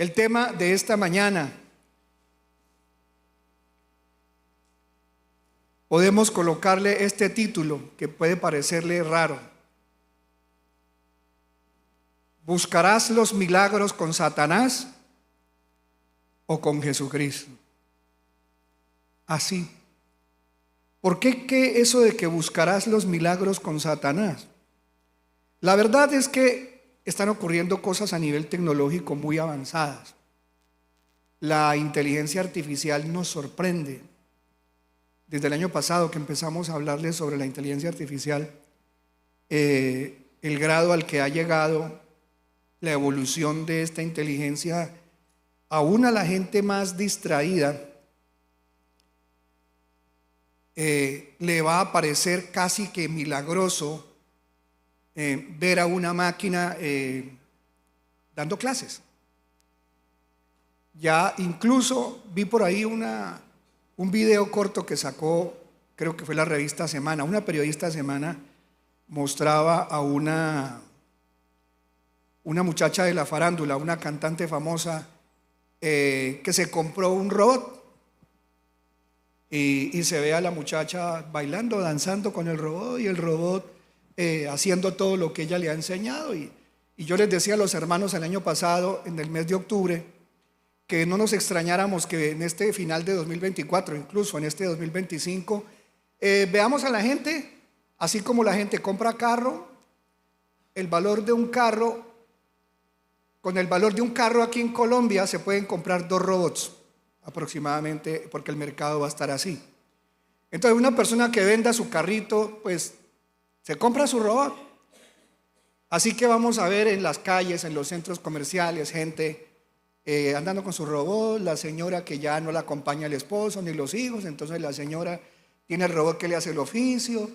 El tema de esta mañana podemos colocarle este título que puede parecerle raro: ¿buscarás los milagros con Satanás o con Jesucristo? Así. ¿Por qué eso de que buscarás los milagros con Satanás? La verdad es que están ocurriendo cosas a nivel tecnológico muy avanzadas. La inteligencia artificial nos sorprende. Desde el año pasado que empezamos a hablarles sobre la inteligencia artificial, el grado al que ha llegado la evolución de esta inteligencia, aún a la gente más distraída, le va a parecer casi que milagroso ver a una máquina dando clases. Ya incluso vi por ahí un video corto que sacó, creo que fue la revista Semana, una periodista Semana, mostraba a una muchacha de la farándula, una cantante famosa, que se compró un robot. Y se ve a la muchacha bailando, danzando con el robot, y el robot haciendo todo lo que ella le ha enseñado. Y yo les decía a los hermanos el año pasado, en el mes de octubre, que no nos extrañáramos que en este final de 2024, incluso en este 2025, veamos a la gente, así como la gente compra carro, el valor de un carro, con el valor de un carro aquí en Colombia se pueden comprar 2 robots aproximadamente, porque el mercado va a estar así. Entonces una persona que venda su carrito, pues se compra su robot. Así que vamos a ver en las calles, en los centros comerciales, gente andando con su robot, la señora que ya no la acompaña el esposo ni los hijos, entonces la señora tiene el robot que le hace el oficio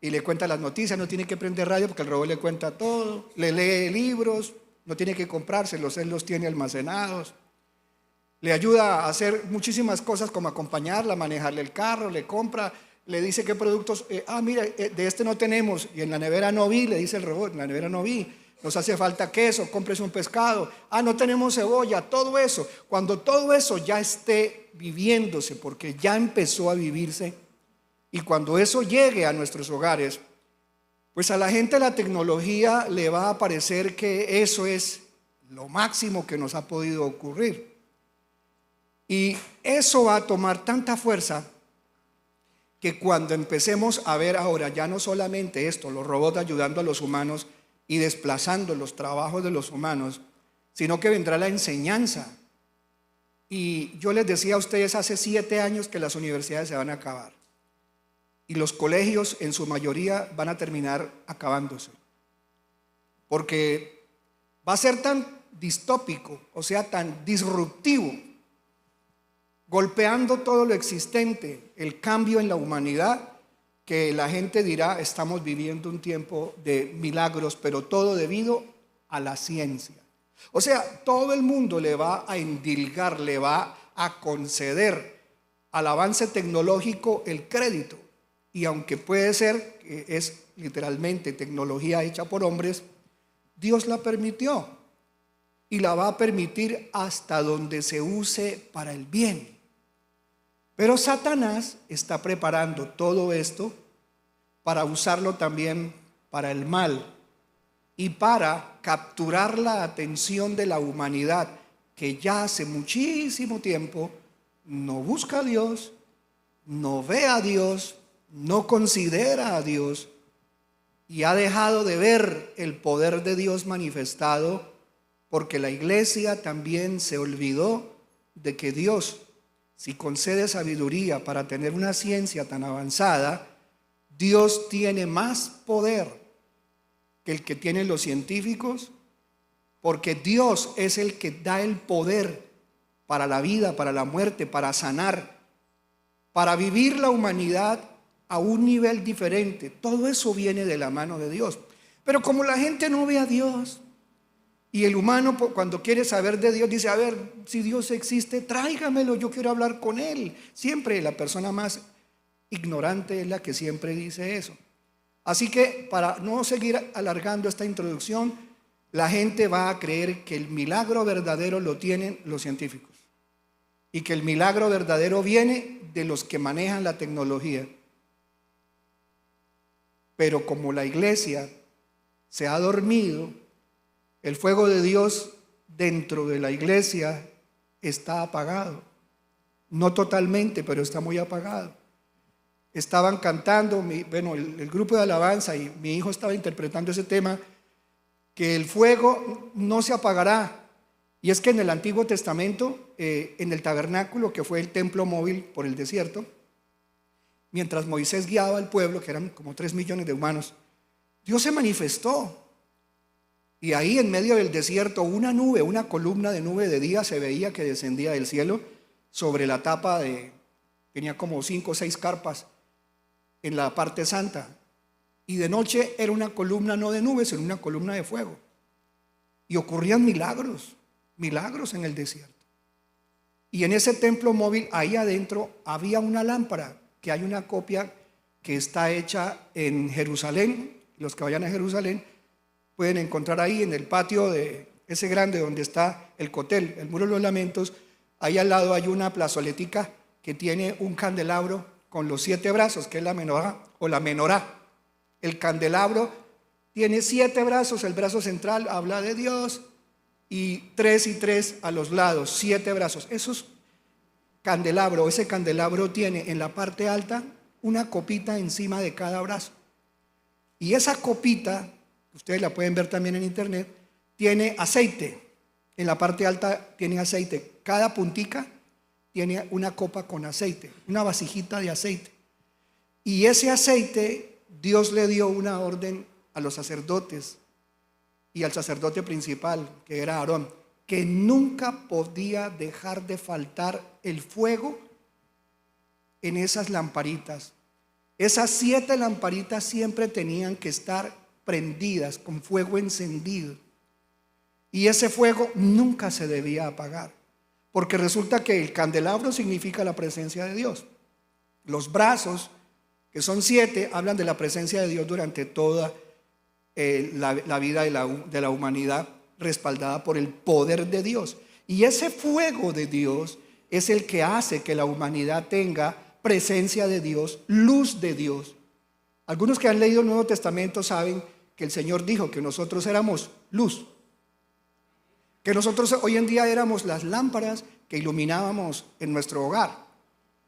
y le cuenta las noticias, no tiene que prender radio porque el robot le cuenta todo, le lee libros, no tiene que comprárselos, él los tiene almacenados. Le ayuda a hacer muchísimas cosas como acompañarla, manejarle el carro, le compra, le dice qué productos, mira, de este no tenemos, y en la nevera no vi, le dice el robot, en la nevera no vi, nos hace falta queso, cómprese un pescado, no tenemos cebolla, todo eso. Cuando todo eso ya esté viviéndose, porque ya empezó a vivirse, y cuando eso llegue a nuestros hogares, pues a la gente la tecnología le va a parecer que eso es lo máximo que nos ha podido ocurrir. Y eso va a tomar tanta fuerza que cuando empecemos a ver ahora ya no solamente esto, los robots ayudando a los humanos y desplazando los trabajos de los humanos, sino que vendrá la enseñanza. Y yo les decía a ustedes hace 7 años que las universidades se van a acabar y los colegios en su mayoría van a terminar acabándose, porque va a ser tan distópico, o sea, tan disruptivo, golpeando todo lo existente, el cambio en la humanidad, que la gente dirá: estamos viviendo un tiempo de milagros, pero todo debido a la ciencia. O sea, todo el mundo le va a endilgar, le va a conceder al avance tecnológico el crédito. Y aunque puede ser que es literalmente tecnología hecha por hombres, Dios la permitió y la va a permitir hasta donde se use para el bien. Pero Satanás está preparando todo esto para usarlo también para el mal y para capturar la atención de la humanidad, que ya hace muchísimo tiempo no busca a Dios, no ve a Dios, no considera a Dios y ha dejado de ver el poder de Dios manifestado, porque la iglesia también se olvidó de que Dios, si concede sabiduría para tener una ciencia tan avanzada, Dios tiene más poder que el que tienen los científicos, porque Dios es el que da el poder para la vida, para la muerte, para sanar, para vivir la humanidad a un nivel diferente. Todo eso viene de la mano de Dios. Pero como la gente no ve a Dios, y el humano cuando quiere saber de Dios dice: a ver, si Dios existe, tráigamelo, yo quiero hablar con Él. Siempre la persona más ignorante es la que siempre dice eso. Así que para no seguir alargando esta introducción, la gente va a creer que el milagro verdadero lo tienen los científicos y que el milagro verdadero viene de los que manejan la tecnología. Pero como la iglesia se ha dormido, el fuego de Dios dentro de la iglesia está apagado. No totalmente, pero está muy apagado. Estaban cantando, el grupo de alabanza, y mi hijo estaba interpretando ese tema, que el fuego no se apagará. Y es que en el Antiguo Testamento, en el tabernáculo, que fue el templo móvil por el desierto, mientras Moisés guiaba al pueblo, que eran como 3 millones de humanos, Dios se manifestó. Y ahí en medio del desierto, una nube, una columna de nube de día se veía que descendía del cielo sobre la tapa tenía como 5 o 6 carpas en la parte santa. Y de noche era una columna no de nubes, sino una columna de fuego. Y ocurrían milagros en el desierto. Y en ese templo móvil, ahí adentro, había una lámpara, que hay una copia que está hecha en Jerusalén. Los que vayan a Jerusalén pueden encontrar ahí en el patio de ese grande donde está el cotel, el Muro de los Lamentos. Ahí al lado hay una plazoletica que tiene un candelabro con los 7 brazos, que es la menorá o la menorá. El candelabro tiene 7 brazos, el brazo central habla de Dios y 3 y 3 a los lados, 7 brazos. Ese candelabro tiene en la parte alta una copita encima de cada brazo. Y esa copita, ustedes la pueden ver también en internet, tiene aceite. En la parte alta tiene aceite. Cada puntica tiene una copa con aceite, una vasijita de aceite. Y ese aceite, Dios le dio una orden a los sacerdotes y al sacerdote principal, que era Aarón, que nunca podía dejar de faltar el fuego en esas lamparitas. Esas 7 lamparitas siempre tenían que estar prendidas con fuego encendido. Y ese fuego nunca se debía apagar, porque resulta que el candelabro significa la presencia de Dios. Los brazos, que son 7, hablan de la presencia de Dios durante toda la vida de la humanidad, respaldada por el poder de Dios. Y ese fuego de Dios es el que hace que la humanidad tenga presencia de Dios, luz de Dios. Algunos que han leído el Nuevo Testamento saben que el Señor dijo que nosotros éramos luz, que nosotros hoy en día éramos las lámparas que iluminábamos en nuestro hogar,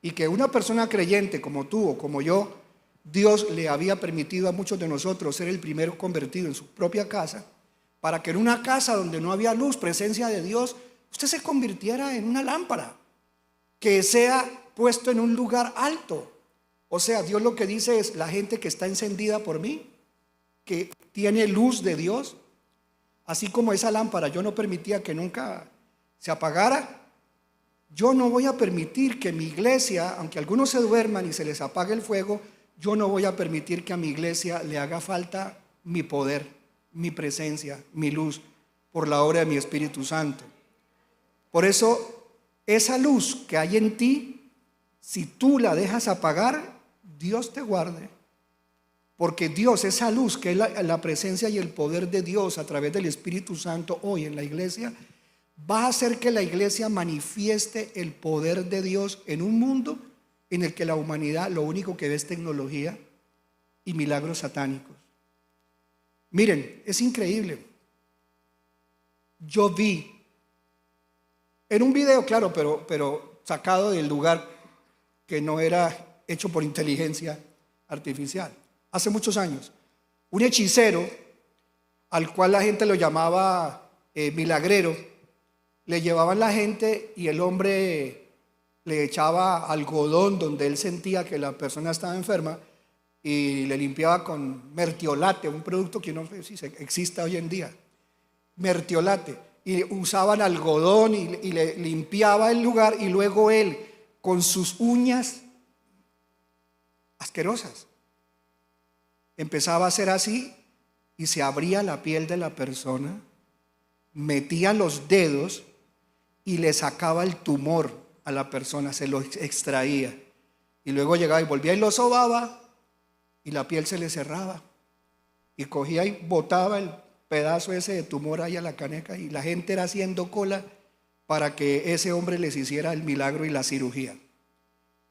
y que una persona creyente como tú o como yo, Dios le había permitido a muchos de nosotros ser el primero convertido en su propia casa, para que en una casa donde no había luz, presencia de Dios, usted se convirtiera en una lámpara, que sea puesto en un lugar alto. O sea, Dios lo que dice es: la gente que está encendida por mí, que tiene luz de Dios, así como esa lámpara yo no permitía que nunca se apagara, yo no voy a permitir que mi iglesia, aunque algunos se duerman y se les apague el fuego, yo no voy a permitir que a mi iglesia le haga falta mi poder, mi presencia, mi luz, por la obra de mi Espíritu Santo. Por eso, esa luz que hay en ti, si tú la dejas apagar, Dios te guarde. Porque Dios, esa luz que es la presencia y el poder de Dios a través del Espíritu Santo hoy en la iglesia, va a hacer que la iglesia manifieste el poder de Dios en un mundo en el que la humanidad lo único que ve es tecnología y milagros satánicos. Miren, es increíble. Yo vi en un video, claro, pero sacado del lugar que no era hecho por inteligencia artificial, hace muchos años, un hechicero al cual la gente lo llamaba milagrero. Le llevaban la gente y el hombre le echaba algodón donde él sentía que la persona estaba enferma y le limpiaba con mertiolate, un producto que no sé si existe hoy en día, mertiolate, y usaban algodón y le limpiaba el lugar, y luego él con sus uñas asquerosas empezaba a hacer así y se abría la piel de la persona, metía los dedos y le sacaba el tumor a la persona, se lo extraía, y luego llegaba y volvía y lo sobaba y la piel se le cerraba, y cogía y botaba el pedazo ese de tumor ahí a la caneca y la gente era haciendo cola para que ese hombre les hiciera el milagro y la cirugía.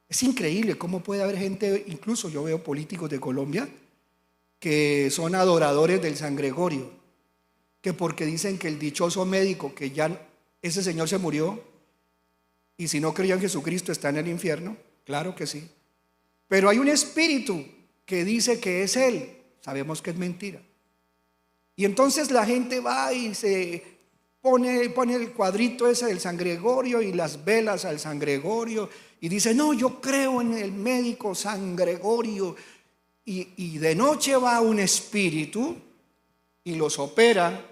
Es increíble cómo puede haber gente, incluso yo veo políticos de Colombia que son adoradores del San Gregorio, que porque dicen que el dichoso médico, que ya ese señor se murió, y si no creía en Jesucristo está en el infierno, claro que sí. Pero hay un espíritu que dice que es él, sabemos que es mentira. Y entonces la gente va y se pone el cuadrito ese del San Gregorio y las velas al San Gregorio y dice, no, yo creo en el médico San Gregorio. Y de noche va un espíritu y los opera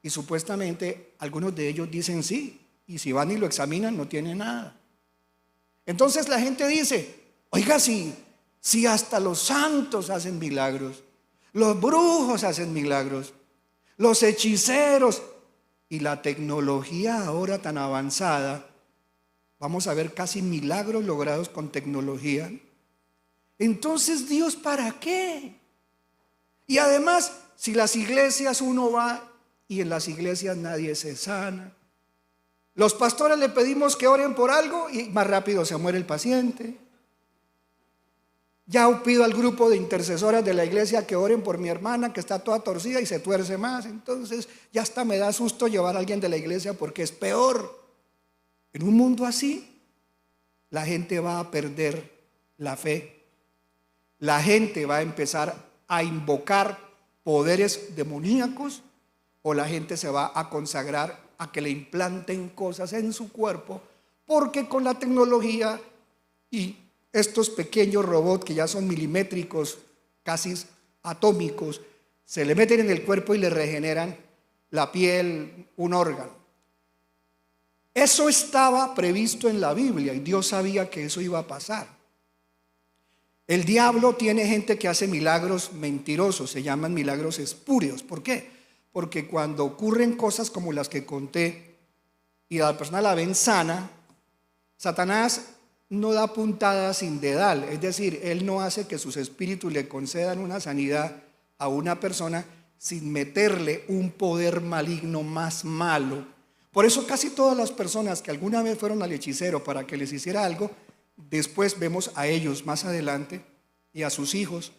y supuestamente algunos de ellos dicen sí, y si van y lo examinan no tiene nada. Entonces la gente dice, oiga, si hasta los santos hacen milagros, los brujos hacen milagros, los hechiceros, y la tecnología ahora tan avanzada, vamos a ver casi milagros logrados con tecnología. Entonces, ¿Dios para qué? Y además, si las iglesias uno va y en las iglesias nadie se sana, los pastores le pedimos que oren por algo y más rápido se muere el paciente. Ya pido al grupo de intercesoras de la iglesia que oren por mi hermana que está toda torcida y se tuerce más. Entonces ya hasta me da susto llevar a alguien de la iglesia porque es peor. En un mundo así, la gente va a perder la fe. La gente va a empezar a invocar poderes demoníacos o la gente se va a consagrar a que le implanten cosas en su cuerpo porque con la tecnología y estos pequeños robots que ya son milimétricos, casi atómicos, se le meten en el cuerpo y le regeneran la piel, un órgano. Eso estaba previsto en la Biblia y Dios sabía que eso iba a pasar. El diablo tiene gente que hace milagros mentirosos, se llaman milagros espurios. ¿Por qué? Porque cuando ocurren cosas como las que conté y la persona la ven sana, Satanás no da puntada sin dedal, es decir, él no hace que sus espíritus le concedan una sanidad a una persona sin meterle un poder maligno más malo. Por eso casi todas las personas que alguna vez fueron al hechicero para que les hiciera algo, después vemos a ellos más adelante y a sus hijos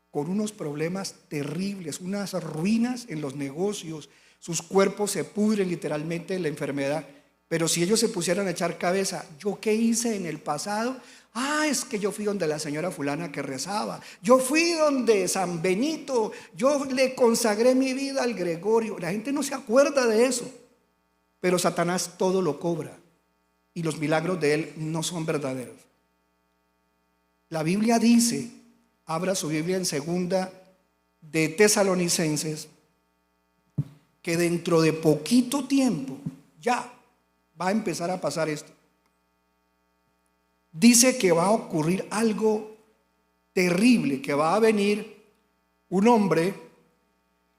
con unos problemas terribles, unas ruinas en los negocios, sus cuerpos se pudren literalmente en la enfermedad. Pero si ellos se pusieran a echar cabeza, ¿yo qué hice en el pasado? Es que yo fui donde la señora fulana que rezaba, yo fui donde San Benito, yo le consagré mi vida al Gregorio. La gente no se acuerda de eso, pero Satanás todo lo cobra y los milagros de él no son verdaderos. La Biblia dice, abra su Biblia en segunda de Tesalonicenses, que dentro de poquito tiempo ya va a empezar a pasar esto. Dice que va a ocurrir algo terrible, que va a venir un hombre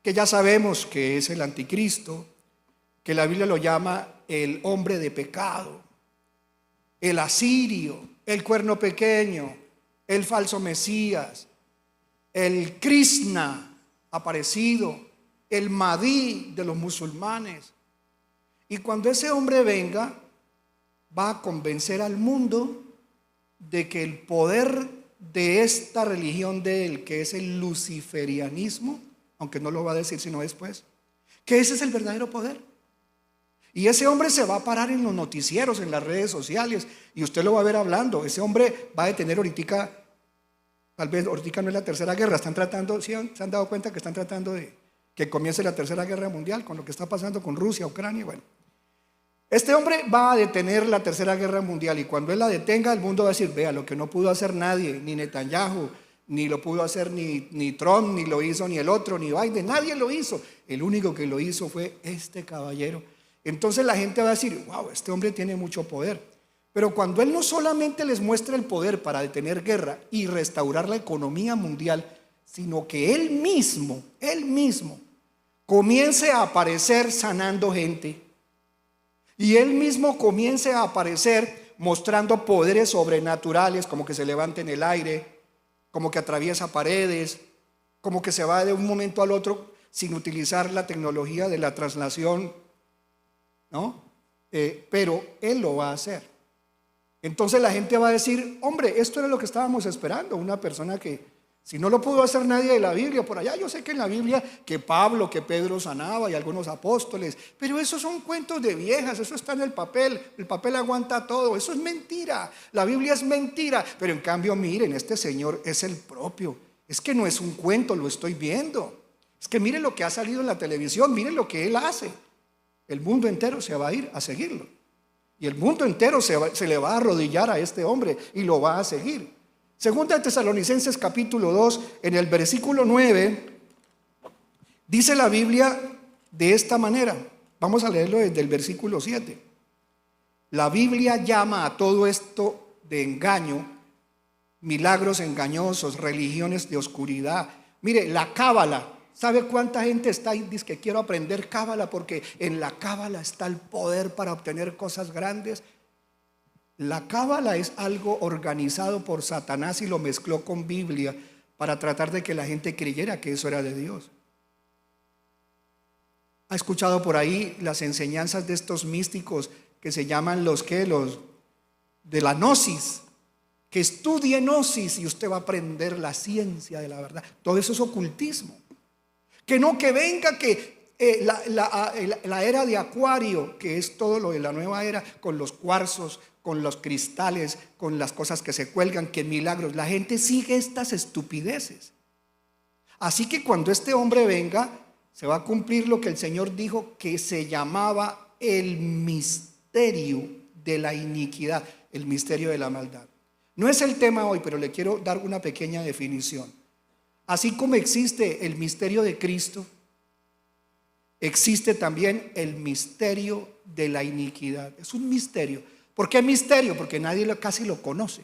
que ya sabemos que es el anticristo, que la Biblia lo llama el hombre de pecado, el asirio, el cuerno pequeño, el falso Mesías, el Krishna aparecido, el Mahdi de los musulmanes. Y cuando ese hombre venga, va a convencer al mundo de que el poder de esta religión de él, que es el luciferianismo, aunque no lo va a decir sino después, que ese es el verdadero poder. Y ese hombre se va a parar en los noticieros, en las redes sociales, y usted lo va a ver hablando. Ese hombre va a detener ahorita, tal vez ahorita no es la tercera guerra, están tratando, ¿sí se han dado cuenta que están tratando de que comience la tercera guerra mundial con lo que está pasando con Rusia, Ucrania? Bueno, este hombre va a detener la tercera guerra mundial y cuando él la detenga, el mundo va a decir, vea, lo que no pudo hacer nadie, ni Netanyahu, ni lo pudo hacer ni Trump, ni lo hizo ni el otro, ni Biden, nadie lo hizo. El único que lo hizo fue este caballero. Entonces la gente va a decir, wow, este hombre tiene mucho poder. Pero cuando él no solamente les muestra el poder para detener guerra y restaurar la economía mundial, sino que él mismo comience a aparecer sanando gente. Y él mismo comience a aparecer mostrando poderes sobrenaturales, como que se levanta en el aire, como que atraviesa paredes, como que se va de un momento al otro, sin utilizar la tecnología de la traslación, ¿no? Pero Él lo va a hacer. Entonces la gente va a decir, hombre, esto era lo que estábamos esperando, una persona que, si no lo pudo hacer nadie de la Biblia, por allá yo sé que en la Biblia que Pablo, que Pedro sanaba y algunos apóstoles, pero esos son cuentos de viejas, eso está en el papel aguanta todo, eso es mentira, la Biblia es mentira, pero en cambio miren, este Señor es el propio, es que no es un cuento, lo estoy viendo, es que miren lo que ha salido en la televisión, miren lo que Él hace, el mundo entero se va a ir a seguirlo, y el mundo entero se le va a arrodillar a este hombre y lo va a seguir. Segunda de Tesalonicenses capítulo 2, en el versículo 9, dice la Biblia de esta manera. Vamos a leerlo desde el versículo 7. La Biblia llama a todo esto de engaño, milagros engañosos, religiones de oscuridad. Mire, la cábala. ¿Sabe cuánta gente está ahí? Dice que quiero aprender cábala porque en la cábala está el poder para obtener cosas grandes. La cábala es algo organizado por Satanás y lo mezcló con Biblia para tratar de que la gente creyera que eso era de Dios. ¿Ha escuchado por ahí las enseñanzas de estos místicos que se llaman los de la gnosis? Que estudie gnosis y usted va a aprender la ciencia de la verdad. Todo eso es ocultismo. Que no, que venga, que la era de Acuario, que es todo lo de la nueva era, con los cuarzos, con los cristales, con las cosas que se cuelgan, que milagros. La gente sigue estas estupideces. Así que cuando este hombre venga, se va a cumplir lo que el Señor dijo que se llamaba el misterio de la iniquidad, el misterio de la maldad. No es el tema hoy, pero le quiero dar una pequeña definición. Así como existe el misterio de Cristo, existe también el misterio de la iniquidad. Es un misterio. ¿Por qué misterio? Porque nadie casi lo conoce.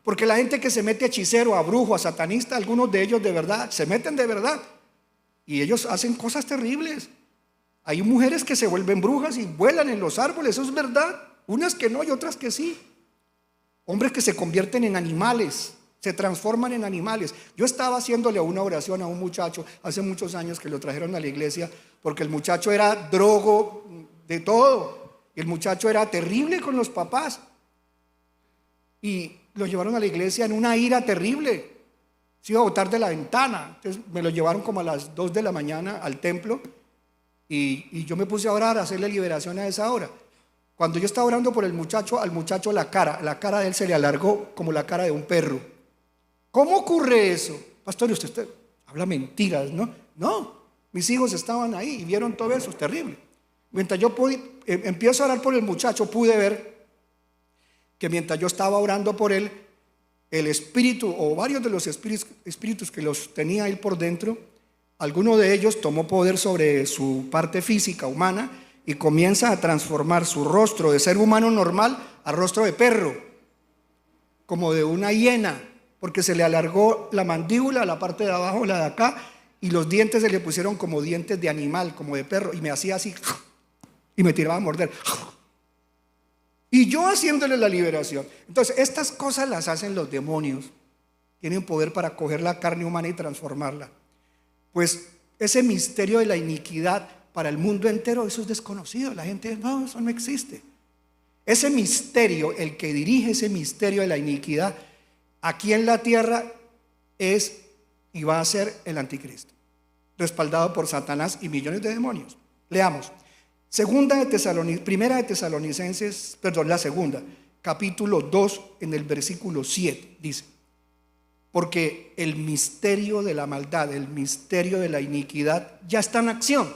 Porque la gente que se mete a hechicero, a brujo, a satanista, algunos de ellos de verdad, se meten de verdad. Y ellos hacen cosas terribles. Hay mujeres que se vuelven brujas y vuelan en los árboles, eso es verdad. Unas que no y otras que sí. Hombres que se convierten en animales, se transforman en animales. Yo estaba haciéndole una oración a un muchacho hace muchos años que lo trajeron a la iglesia porque el muchacho era drogo de todo. El muchacho era terrible con los papás y lo llevaron a la iglesia en una ira terrible. Se iba a botar de la ventana. Entonces me lo llevaron como a las 2 de la mañana al templo y yo me puse a orar, a hacerle liberación a esa hora. Cuando yo estaba orando por el muchacho, al muchacho la cara de él se le alargó como la cara de un perro. ¿Cómo ocurre eso? Pastor, usted habla mentiras, ¿no? No, mis hijos estaban ahí y vieron todo eso, es terrible. Mientras yo empiezo a orar por el muchacho, pude ver que mientras yo estaba orando por él, el espíritu o varios de los espíritus que los tenía él por dentro, alguno de ellos tomó poder sobre su parte física humana y comienza a transformar su rostro de ser humano normal a rostro de perro, como de una hiena, porque se le alargó la mandíbula, la parte de abajo, la de acá, y los dientes se le pusieron como dientes de animal, como de perro, y me hacía así y me tiraba a morder. Y yo haciéndole la liberación. Entonces, estas cosas las hacen los demonios. Tienen poder para coger la carne humana y transformarla. Pues ese misterio de la iniquidad para el mundo entero, eso es desconocido. La gente dice, no, eso no existe. Ese misterio, el que dirige ese misterio de la iniquidad aquí en la tierra es y va a ser el anticristo, respaldado por Satanás y millones de demonios. Leamos. Primera de Tesalonicenses, la segunda, capítulo 2, en el versículo 7, dice: porque el misterio de la maldad, el misterio de la iniquidad ya está en acción.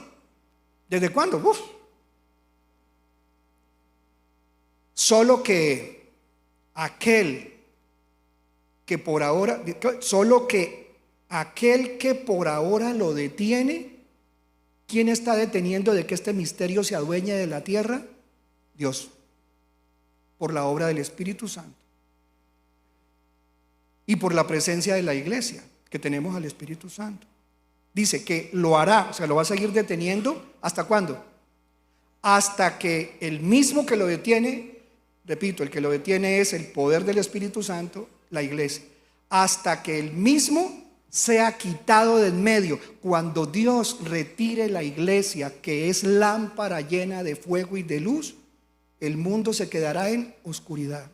¿Desde cuándo? Solo que aquel que por ahora lo detiene. ¿Quién está deteniendo de que este misterio se adueñe de la tierra? Dios, por la obra del Espíritu Santo y por la presencia de la iglesia, que tenemos al Espíritu Santo. Dice que lo hará, o sea, lo va a seguir deteniendo. ¿Hasta cuándo? Hasta que el mismo que lo detiene, repito, el que lo detiene es el poder del Espíritu Santo, la iglesia, hasta que el mismo sea quitado de en medio. Cuando Dios retire la iglesia, que es lámpara llena de fuego y de luz, el mundo se quedará en oscuridad.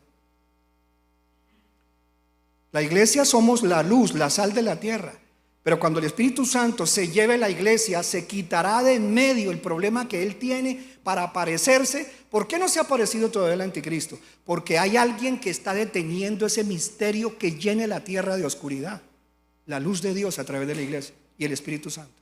La iglesia somos la luz, la sal de la tierra. Pero cuando el Espíritu Santo se lleve la iglesia, se quitará de en medio el problema que él tiene para aparecerse. ¿Por qué no se ha aparecido todavía el anticristo? Porque hay alguien que está deteniendo ese misterio que llene la tierra de oscuridad. La luz de Dios a través de la iglesia y el Espíritu Santo.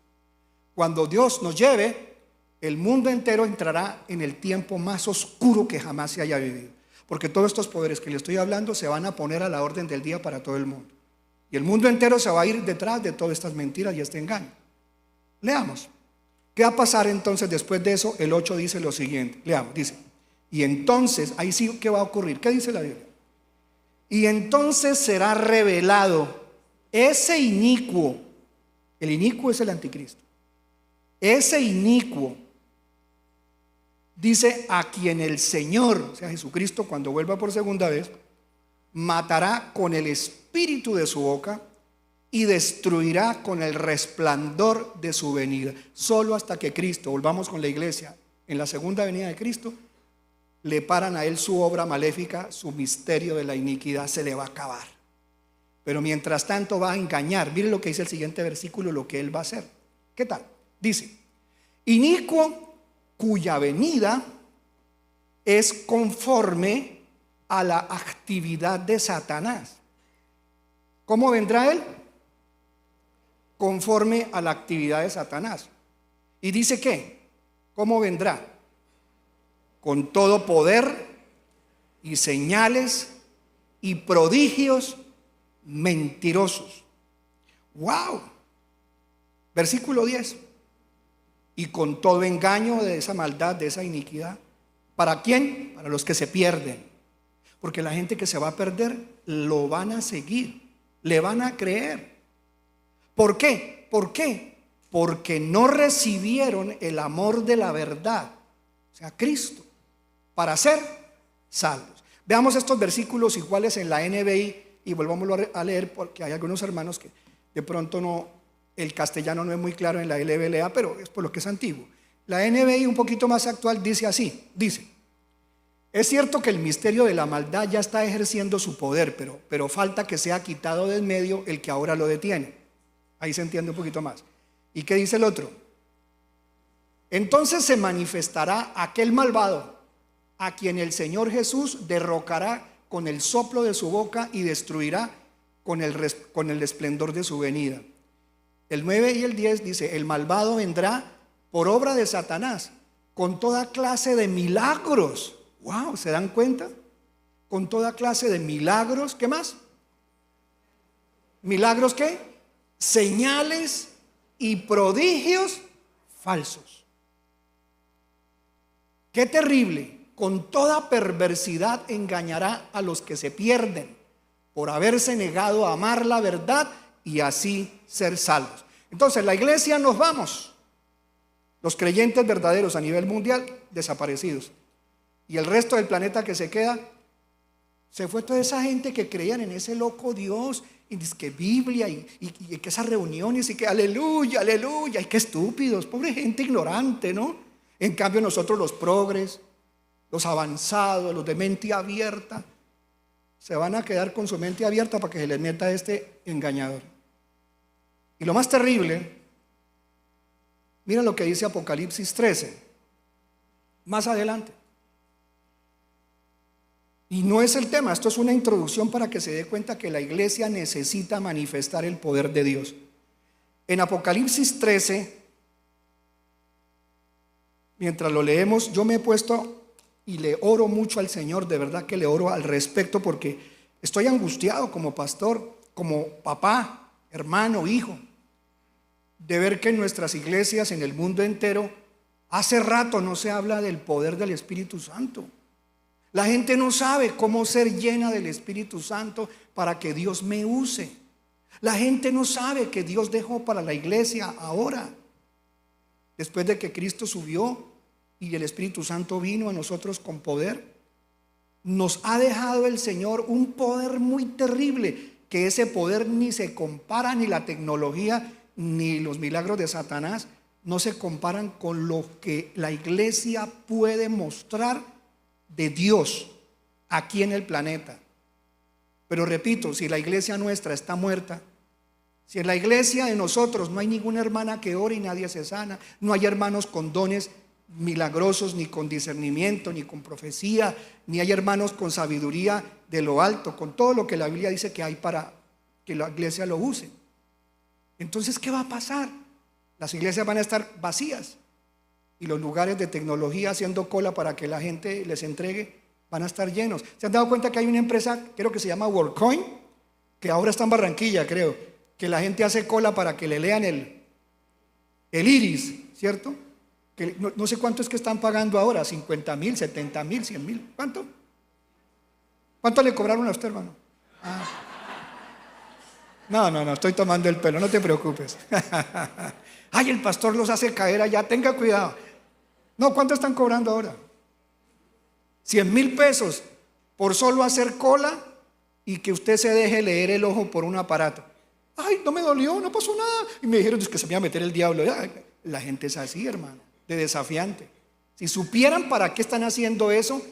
Cuando Dios nos lleve, el mundo entero entrará en el tiempo más oscuro que jamás se haya vivido. Porque todos estos poderes que le estoy hablando se van a poner a la orden del día para todo el mundo. Y el mundo entero se va a ir detrás de todas estas mentiras y este engaño. Leamos. ¿Qué va a pasar entonces después de eso? El 8 dice lo siguiente. Leamos, dice. Y entonces, ahí sí, ¿qué va a ocurrir? ¿Qué dice la Biblia? Y entonces será revelado ese inicuo. El inicuo es el anticristo. Ese inicuo, dice, a quien el Señor, o sea Jesucristo, cuando vuelva por segunda vez, matará con el espíritu de su boca y destruirá con el resplandor de su venida. Solo hasta que Cristo, volvamos con la iglesia, en la segunda venida de Cristo, le paran a él su obra maléfica, su misterio de la iniquidad se le va a acabar. Pero mientras tanto va a engañar. Miren lo que dice el siguiente versículo, lo que él va a hacer. ¿Qué tal? Dice, inicuo cuya venida es conforme a la actividad de Satanás. ¿Cómo vendrá él? Conforme a la actividad de Satanás. Y dice que, ¿cómo vendrá? Con todo poder y señales y prodigios mentirosos. ¡Wow! Versículo 10. Y con todo engaño de esa maldad, de esa iniquidad. ¿Para quién? Para los que se pierden. Porque la gente que se va a perder lo van a seguir, le van a creer. ¿Por qué? ¿Por qué? Porque no recibieron el amor de la verdad, o sea, Cristo, para ser salvos. Veamos estos versículos iguales en la NBI y volvámoslo a leer, porque hay algunos hermanos que de pronto no, el castellano no es muy claro en la LBLA, pero es por lo que es antiguo. La NBI un poquito más actual dice así, dice: es cierto que el misterio de la maldad ya está ejerciendo su poder, pero falta que sea quitado del medio el que ahora lo detiene. Ahí se entiende un poquito más. ¿Y qué dice el otro? Entonces se manifestará aquel malvado a quien el Señor Jesús derrocará con el soplo de su boca y destruirá con el esplendor de su venida. El 9 y el 10 dice: el malvado vendrá por obra de Satanás con toda clase de milagros. Wow, ¿se dan cuenta? Con toda clase de milagros. ¿Qué más? ¿Milagros qué? Señales y prodigios falsos. Qué terrible. Con toda perversidad engañará a los que se pierden por haberse negado a amar la verdad y así ser salvos. Entonces la iglesia nos vamos. Los creyentes verdaderos a nivel mundial desaparecidos. Y el resto del planeta que se queda, se fue toda esa gente que creían en ese loco Dios, y dice que Biblia, y que esas reuniones, y que aleluya, aleluya, y qué estúpidos, pobre gente ignorante, ¿no? En cambio nosotros los progres, los avanzados, los de mente abierta, se van a quedar con su mente abierta para que se les meta este engañador. Y lo más terrible, mira lo que dice Apocalipsis 13, más adelante. Y no es el tema, esto es una introducción para que se dé cuenta que la iglesia necesita manifestar el poder de Dios. En Apocalipsis 13, mientras lo leemos, yo me he puesto y le oro mucho al Señor, de verdad que le oro al respecto, porque estoy angustiado como pastor, como papá, hermano, hijo, de ver que en nuestras iglesias, en el mundo entero, hace rato no se habla del poder del Espíritu Santo. La gente no sabe cómo ser llena del Espíritu Santo para que Dios me use. La gente no sabe que Dios dejó para la iglesia ahora, después de que Cristo subió y el Espíritu Santo vino a nosotros con poder. Nos ha dejado el Señor un poder muy terrible que ese poder ni se compara, ni la tecnología, ni los milagros de Satanás, no se comparan con lo que la iglesia puede mostrar de Dios aquí en el planeta. Pero repito, si la iglesia nuestra está muerta, si en la iglesia de nosotros no hay ninguna hermana que ore y nadie se sana, no hay hermanos con dones milagrosos, ni con discernimiento, ni con profecía, ni hay hermanos con sabiduría de lo alto, con todo lo que la Biblia dice que hay para que la iglesia lo use, entonces ¿qué va a pasar? Las iglesias van a estar vacías y los lugares de tecnología haciendo cola para que la gente les entregue van a estar llenos. ¿Se han dado cuenta que hay una empresa, creo que se llama WorldCoin, que ahora está en Barranquilla, creo, que la gente hace cola para que le lean el iris, ¿cierto? Que no sé cuánto es que están pagando ahora, 50,000, 70,000, 100,000, ¿cuánto? ¿Cuánto le cobraron a usted, hermano? No, estoy tomando el pelo, no te preocupes. Ay, el pastor los hace caer allá, tenga cuidado. No, ¿cuánto están cobrando ahora? 100,000 pesos por solo hacer cola y que usted se deje leer el ojo por un aparato. Ay, no me dolió, no pasó nada. Y me dijeron, es que se me iba a meter el diablo. Ay, la gente es así, hermano, de desafiante. Si supieran para qué están haciendo eso,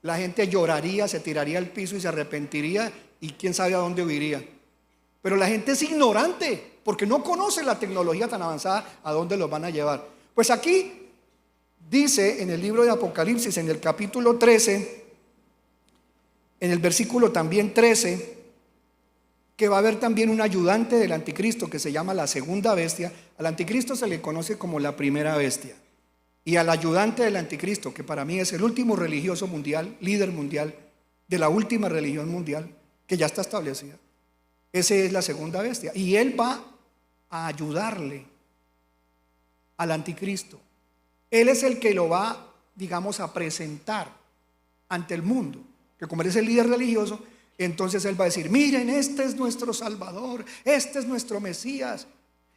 la gente lloraría, se tiraría al piso y se arrepentiría y quién sabe a dónde huiría. Pero la gente es ignorante porque no conoce la tecnología tan avanzada a dónde los van a llevar. Pues aquí dice en el libro de Apocalipsis, en el capítulo 13, en el versículo también 13, que va a haber también un ayudante del anticristo que se llama la segunda bestia. Al anticristo se le conoce como la primera bestia. Y al ayudante del anticristo, que para mí es el último religioso mundial, líder mundial de la última religión mundial, que ya está establecida. Ese es la segunda bestia. Y él va a ayudarle al anticristo. Él es el que lo va, digamos, a presentar ante el mundo. Que como él es el líder religioso, entonces él va a decir, miren, este es nuestro Salvador, este es nuestro Mesías.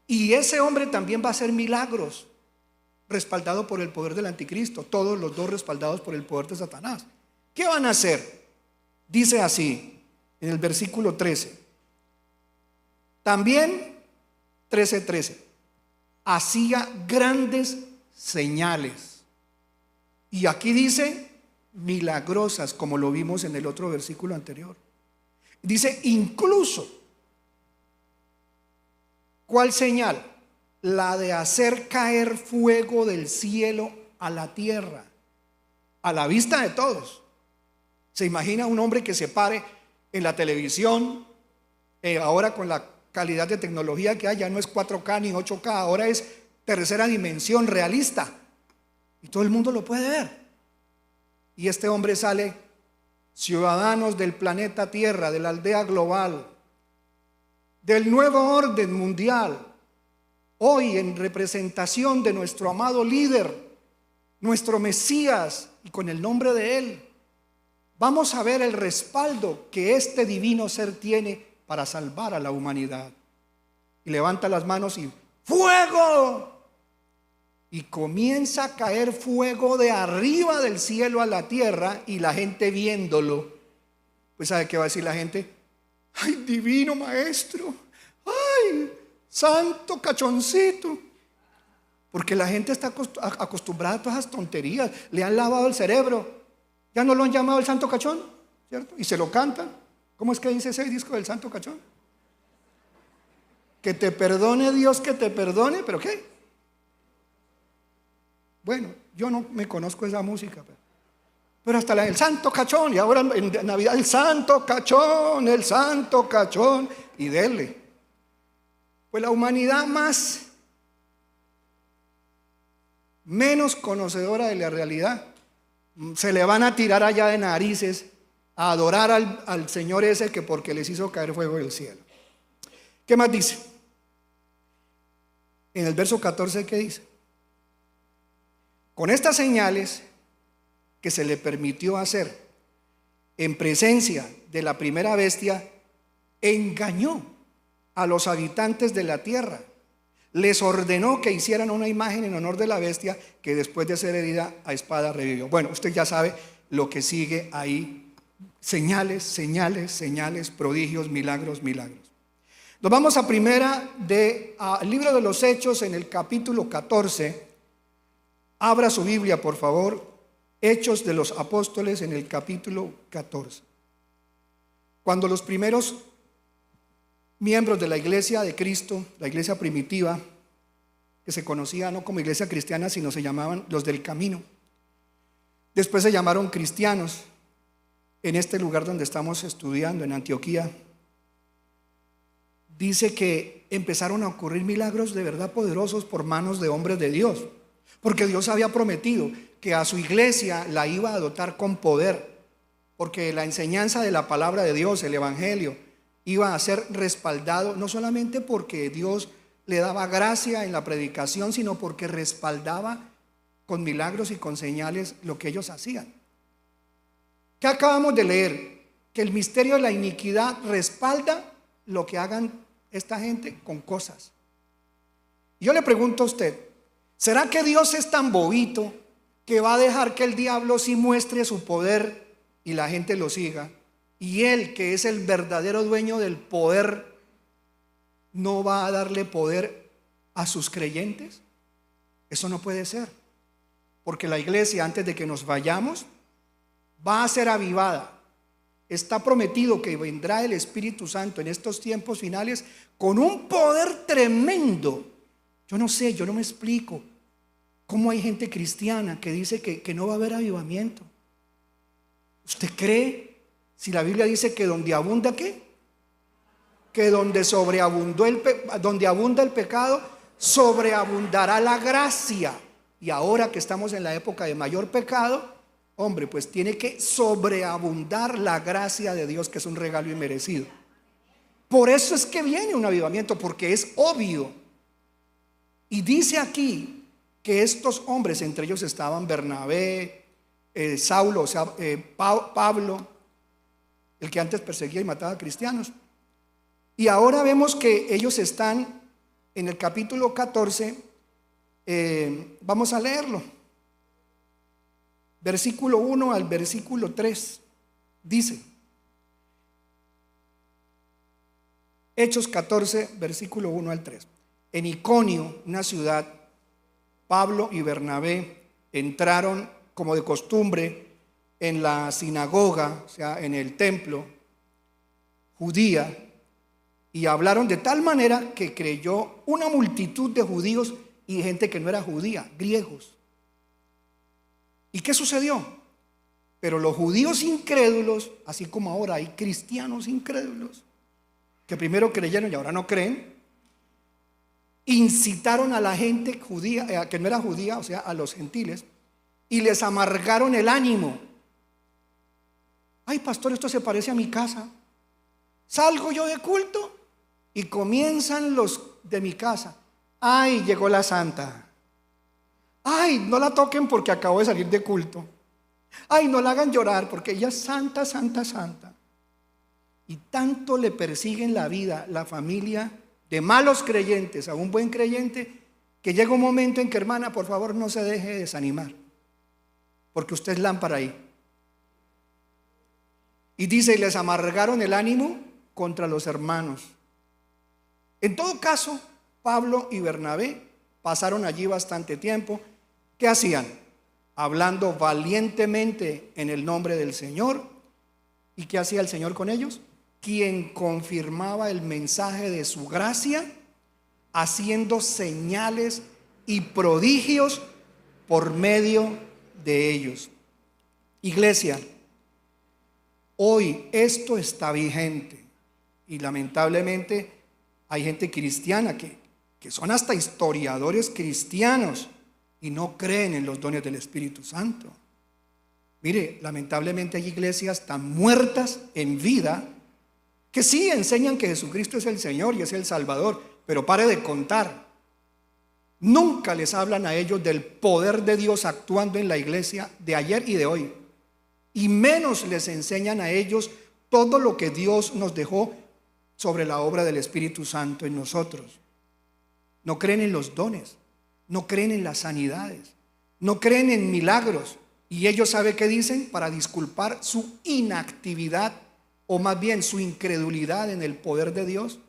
Y ese hombre también va a hacer milagros, respaldado por el poder del anticristo. Todos los dos respaldados por el poder de Satanás. ¿Qué van a hacer? Dice así, en el versículo 13. También 13:13 hacía grandes señales. Y aquí dice milagrosas, como lo vimos en el otro versículo anterior. Dice incluso, ¿cuál señal? La de hacer caer fuego del cielo a la tierra, a la vista de todos. ¿Se imagina un hombre que se pare en la televisión, ahora con la calidad de tecnología que hay, ya no es 4K ni 8K, ahora es tercera dimensión realista y todo el mundo lo puede ver? Y este hombre sale, ciudadanos del planeta Tierra, de la aldea global, del nuevo orden mundial, hoy en representación de nuestro amado líder, nuestro Mesías, y con el nombre de él vamos a ver el respaldo que este divino ser tiene para salvar a la humanidad. Y levanta las manos y ¡fuego! Y comienza a caer fuego de arriba del cielo a la tierra, y la gente viéndolo, pues ¿sabe qué va a decir la gente? ¡Ay, divino maestro! ¡Ay, santo cachoncito! Porque la gente está acostumbrada a todas esas tonterías. Le han lavado el cerebro. Ya no lo han llamado el santo cachón, ¿cierto? Y se lo cantan. ¿Cómo es que dice ese disco del santo cachón? Que te perdone Dios, que te perdone, ¿pero qué? Bueno, yo no me conozco esa música, pero hasta el santo cachón, y ahora en Navidad el santo cachón, y dele. Pues la humanidad menos conocedora de la realidad, se le van a tirar allá de narices a adorar al Señor ese que porque les hizo caer fuego del cielo. ¿Qué más dice? En el verso 14, ¿qué dice? Con estas señales que se le permitió hacer en presencia de la primera bestia, engañó a los habitantes de la tierra. Les ordenó que hicieran una imagen en honor de la bestia, que después de ser herida a espada revivió. Bueno, usted ya sabe lo que sigue ahí Señales, señales, señales, prodigios, milagros, milagros. Nos vamos a al libro de los Hechos en el capítulo 14. Abra su Biblia, por favor. Hechos de los Apóstoles en el capítulo 14. Cuando los primeros miembros de la iglesia de Cristo, la iglesia primitiva, que se conocía no como iglesia cristiana, sino se llamaban los del camino, después se llamaron cristianos, en este lugar donde estamos estudiando, en Antioquía, dice que empezaron a ocurrir milagros de verdad poderosos por manos de hombres de Dios, porque Dios había prometido que a su iglesia la iba a dotar con poder, porque la enseñanza de la palabra de Dios, el evangelio, iba a ser respaldado, no solamente porque Dios le daba gracia en la predicación, sino porque respaldaba con milagros y con señales lo que ellos hacían. ¿Qué acabamos de leer? Que el misterio de la iniquidad respalda lo que hagan esta gente con cosas. Yo le pregunto a usted, ¿será que Dios es tan bobito que va a dejar que el diablo sí muestre su poder y la gente lo siga? Y él, que es el verdadero dueño del poder, ¿no va a darle poder a sus creyentes? Eso no puede ser, porque la iglesia, antes de que nos vayamos, va a ser avivada. Está prometido que vendrá el Espíritu Santo en estos tiempos finales con un poder tremendo. Yo no sé, yo no me explico cómo hay gente cristiana que dice que no va a haber avivamiento. ¿Usted cree? Si la Biblia dice que donde abunda, ¿qué? Que donde donde abunda el pecado, sobreabundará la gracia. Y ahora que estamos en la época de mayor pecado, hombre, pues tiene que sobreabundar la gracia de Dios, que es un regalo inmerecido. Por eso es que viene un avivamiento, porque es obvio. Y dice aquí que estos hombres, entre ellos estaban Bernabé, Saulo, o sea, Pablo, el que antes perseguía y mataba a cristianos. Y ahora vemos que ellos están en el capítulo 14, vamos a leerlo. Versículo 1 al versículo 3, dice, Hechos 14, versículo 1 al 3. En Iconio, una ciudad, Pablo y Bernabé entraron como de costumbre en la sinagoga, o sea, en el templo judía, y hablaron de tal manera que creyó una multitud de judíos y gente que no era judía, griegos. ¿Y qué sucedió? Pero los judíos incrédulos, así como ahora hay cristianos incrédulos, que primero creyeron y ahora no creen, incitaron a la gente judía, que no era judía, o sea, a los gentiles, y les amargaron el ánimo. Ay, pastor, esto se parece a mi casa. Salgo yo de culto y comienzan los de mi casa. Ay, llegó la santa. Ay, no la toquen porque acabo de salir de culto. Ay, no la hagan llorar porque ella es santa, santa, santa. Y tanto le persiguen la vida, la familia, de malos creyentes a un buen creyente, que llega un momento en que, hermana, por favor, no se deje desanimar, porque usted es lámpara ahí. Y dice, y les amargaron el ánimo contra los hermanos. En todo caso, Pablo y Bernabé pasaron allí bastante tiempo. ¿Qué hacían? Hablando valientemente en el nombre del Señor. ¿Y qué hacía el Señor con ellos? Quien confirmaba el mensaje de su gracia, haciendo señales y prodigios por medio de ellos. Iglesia, hoy esto está vigente y lamentablemente hay gente cristiana que son hasta historiadores cristianos y no creen en los dones del Espíritu Santo. Mire, lamentablemente hay iglesias tan muertas en vida que sí enseñan que Jesucristo es el Señor y es el Salvador, pero pare de contar. Nunca les hablan a ellos del poder de Dios actuando en la iglesia de ayer y de hoy, y menos les enseñan a ellos todo lo que Dios nos dejó sobre la obra del Espíritu Santo en nosotros. No creen en los dones, no creen en las sanidades, no creen en milagros, Y ellos, ¿sabe qué dicen? Para disculpar su inactividad, o más bien su incredulidad en el poder de Dios.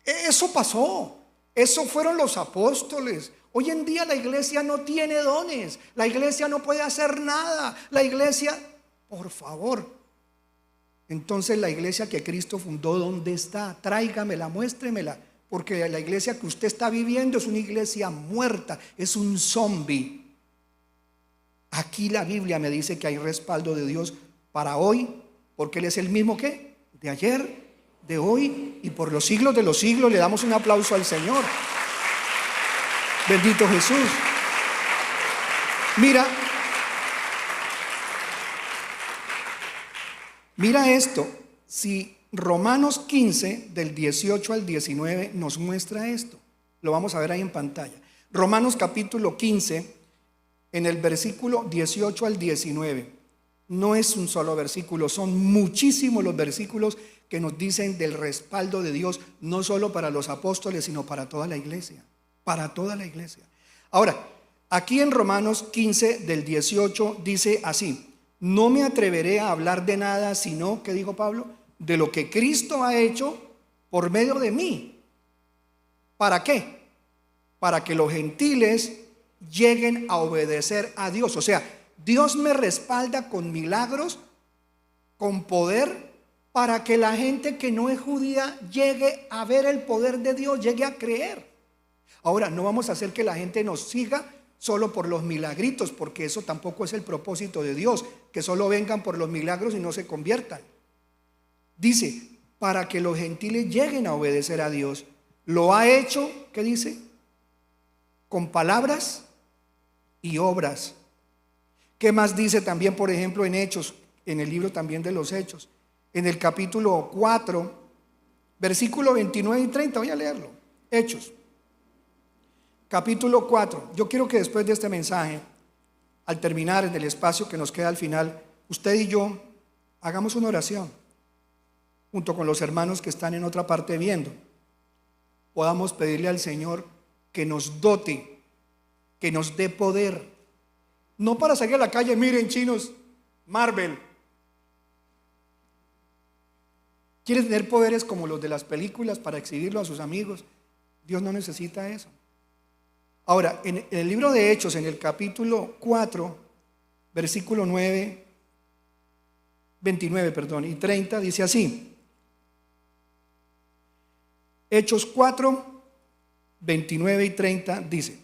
Eso pasó. Eso fueron los apóstoles. Hoy en día la iglesia no tiene dones. La iglesia no puede hacer nada. La iglesia, por favor. Entonces la iglesia que Cristo fundó, ¿dónde está? Tráigamela, muéstremela. Porque la iglesia que usted está viviendo es una iglesia muerta, es un zombie. Aquí la Biblia me dice que hay respaldo de Dios para hoy, porque Él es el mismo que de ayer, de hoy y por los siglos de los siglos. Le damos un aplauso al Señor. Bendito Jesús. Mira esto. Si Romanos 15 del 18 al 19 nos muestra esto, lo vamos a ver ahí en pantalla. Romanos capítulo 15, en el versículo 18 al 19. No es un solo versículo, son muchísimos los versículos que nos dicen del respaldo de Dios, no solo para los apóstoles, sino para toda la iglesia. Para toda la iglesia. Ahora, aquí en Romanos 15 del 18 dice así: no me atreveré a hablar de nada sino, ¿qué dijo Pablo? De lo que Cristo ha hecho por medio de mí. ¿Para qué? Para que los gentiles lleguen a obedecer a Dios. O sea, Dios me respalda con milagros, con poder, para que la gente que no es judía llegue a ver el poder de Dios, llegue a creer. Ahora, no vamos a hacer que la gente nos siga solo por los milagritos, porque eso tampoco es el propósito de Dios, que solo vengan por los milagros y no se conviertan. Dice, para que los gentiles lleguen a obedecer a Dios. Lo ha hecho, ¿qué dice? Con palabras y obras. ¿Qué más dice también, por ejemplo, en Hechos, en el libro también de los Hechos? En el capítulo 4, versículo 29 y 30, voy a leerlo. Hechos, capítulo 4. Yo quiero que después de este mensaje, al terminar en el espacio que nos queda al final, usted y yo hagamos una oración, junto con los hermanos que están en otra parte viendo. Podamos pedirle al Señor que nos dote, que nos dé poder. No para salir a la calle, miren chinos, Marvel. ¿Quiere tener poderes como los de las películas para exhibirlo a sus amigos? Dios no necesita eso. Ahora, en el libro de Hechos, en el capítulo 4, versículo 29 y 30, dice así. Hechos 4, 29 y 30 dice: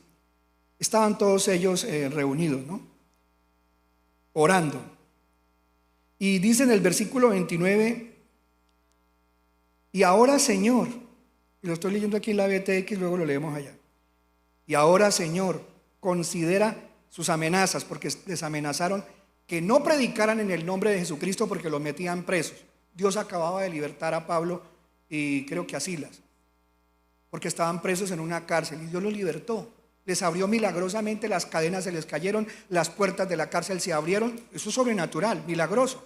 estaban todos ellos reunidos, ¿no? Orando. Y dice en el versículo 29: y ahora, Señor, y lo estoy leyendo aquí en la BTX, luego lo leemos allá. Y ahora, Señor, considera sus amenazas, porque les amenazaron que no predicaran en el nombre de Jesucristo porque los metían presos. Dios acababa de libertar a Pablo y creo que a Silas, porque estaban presos en una cárcel, y Dios los libertó. Les abrió milagrosamente, las cadenas se les cayeron, las puertas de la cárcel se abrieron. Eso es sobrenatural, milagroso.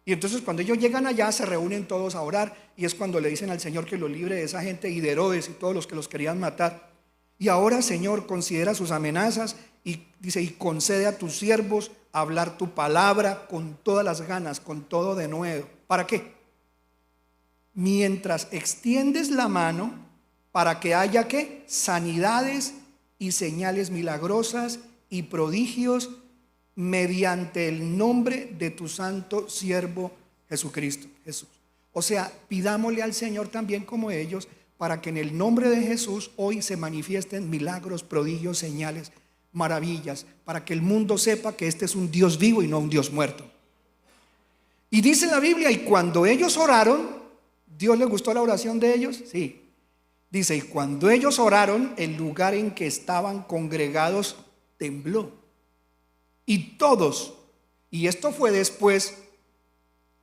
Y entonces cuando ellos llegan allá, se reúnen todos a orar, y es cuando le dicen al Señor que los libre de esa gente y de Herodes y todos los que los querían matar. Y ahora, Señor, considera sus amenazas y dice: y concede a tus siervos hablar tu palabra con todas las ganas, con todo de nuevo. ¿Para qué? Mientras extiendes la mano para que haya ¿qué? Sanidades y señales milagrosas y prodigios mediante el nombre de tu santo siervo Jesucristo. Jesús. O sea, pidámosle al Señor también como ellos, para que en el nombre de Jesús hoy se manifiesten milagros, prodigios, señales, maravillas, para que el mundo sepa que este es un Dios vivo y no un Dios muerto. Y dice la Biblia, y cuando ellos oraron, ¿Dios les gustó la oración de ellos? Sí. Dice, y cuando ellos oraron, el lugar en que estaban congregados tembló. Y todos, y esto fue después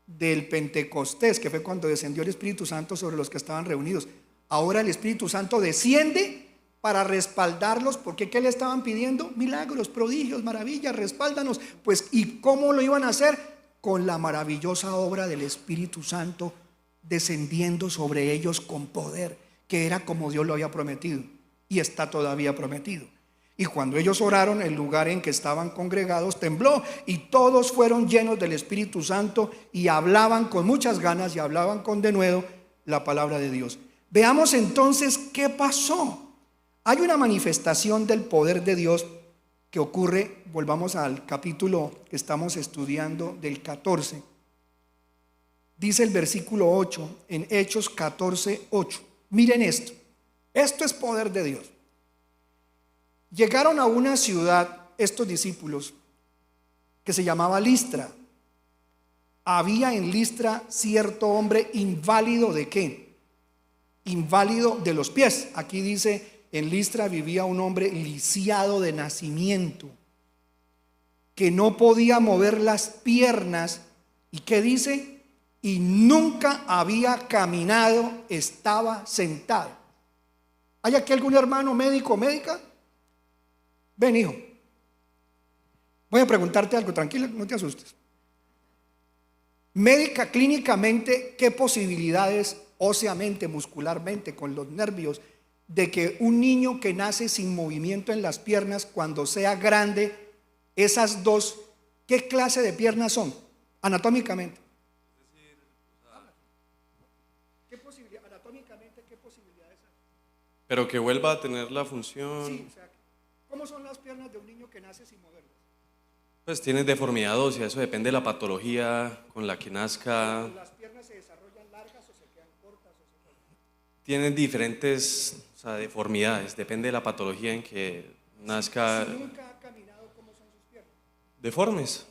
del Pentecostés, que fue cuando descendió el Espíritu Santo sobre los que estaban reunidos. Ahora el Espíritu Santo desciende para respaldarlos, porque ¿qué le estaban pidiendo? Milagros, prodigios, maravillas, respáldanos. Pues, ¿y cómo lo iban a hacer? Con la maravillosa obra del Espíritu Santo descendiendo sobre ellos con poder, que era como Dios lo había prometido y está todavía prometido. Y cuando ellos oraron, el lugar en que estaban congregados tembló y todos fueron llenos del Espíritu Santo y hablaban con muchas ganas y hablaban con denuedo la palabra de Dios. Veamos entonces qué pasó. Hay una manifestación del poder de Dios que ocurre, volvamos al capítulo que estamos estudiando del 14. Dice el versículo 8 en Hechos 14:8. Miren esto. Esto es poder de Dios. Llegaron a una ciudad estos discípulos que se llamaba Listra. Había en Listra cierto hombre inválido ¿de qué? Inválido de los pies. Aquí dice, en Listra vivía un hombre lisiado de nacimiento, que no podía mover las piernas. ¿Y qué dice? Y nunca había caminado, estaba sentado. ¿Hay aquí algún hermano médico o médica? Ven, hijo, voy a preguntarte algo, tranquilo, no te asustes. Médica, clínicamente, ¿qué posibilidades óseamente, muscularmente, con los nervios, de que un niño que nace sin movimiento en las piernas, cuando sea grande, esas dos, ¿qué clase de piernas son anatómicamente? ¿Qué posibilidad, anatómicamente, qué posibilidades hay? Pero que vuelva a tener la función. Sí, o sea, ¿cómo son las piernas de un niño que nace sin moverlas? Pues tiene deformidad ósea, eso depende de la patología con la que nazca. ¿Las piernas se desarrollan largas o se quedan cortas? Tienen diferentes, deformidades, depende de la patología en que nazca. Si nunca ha caminado, ¿cómo son sus piernas? Deformes,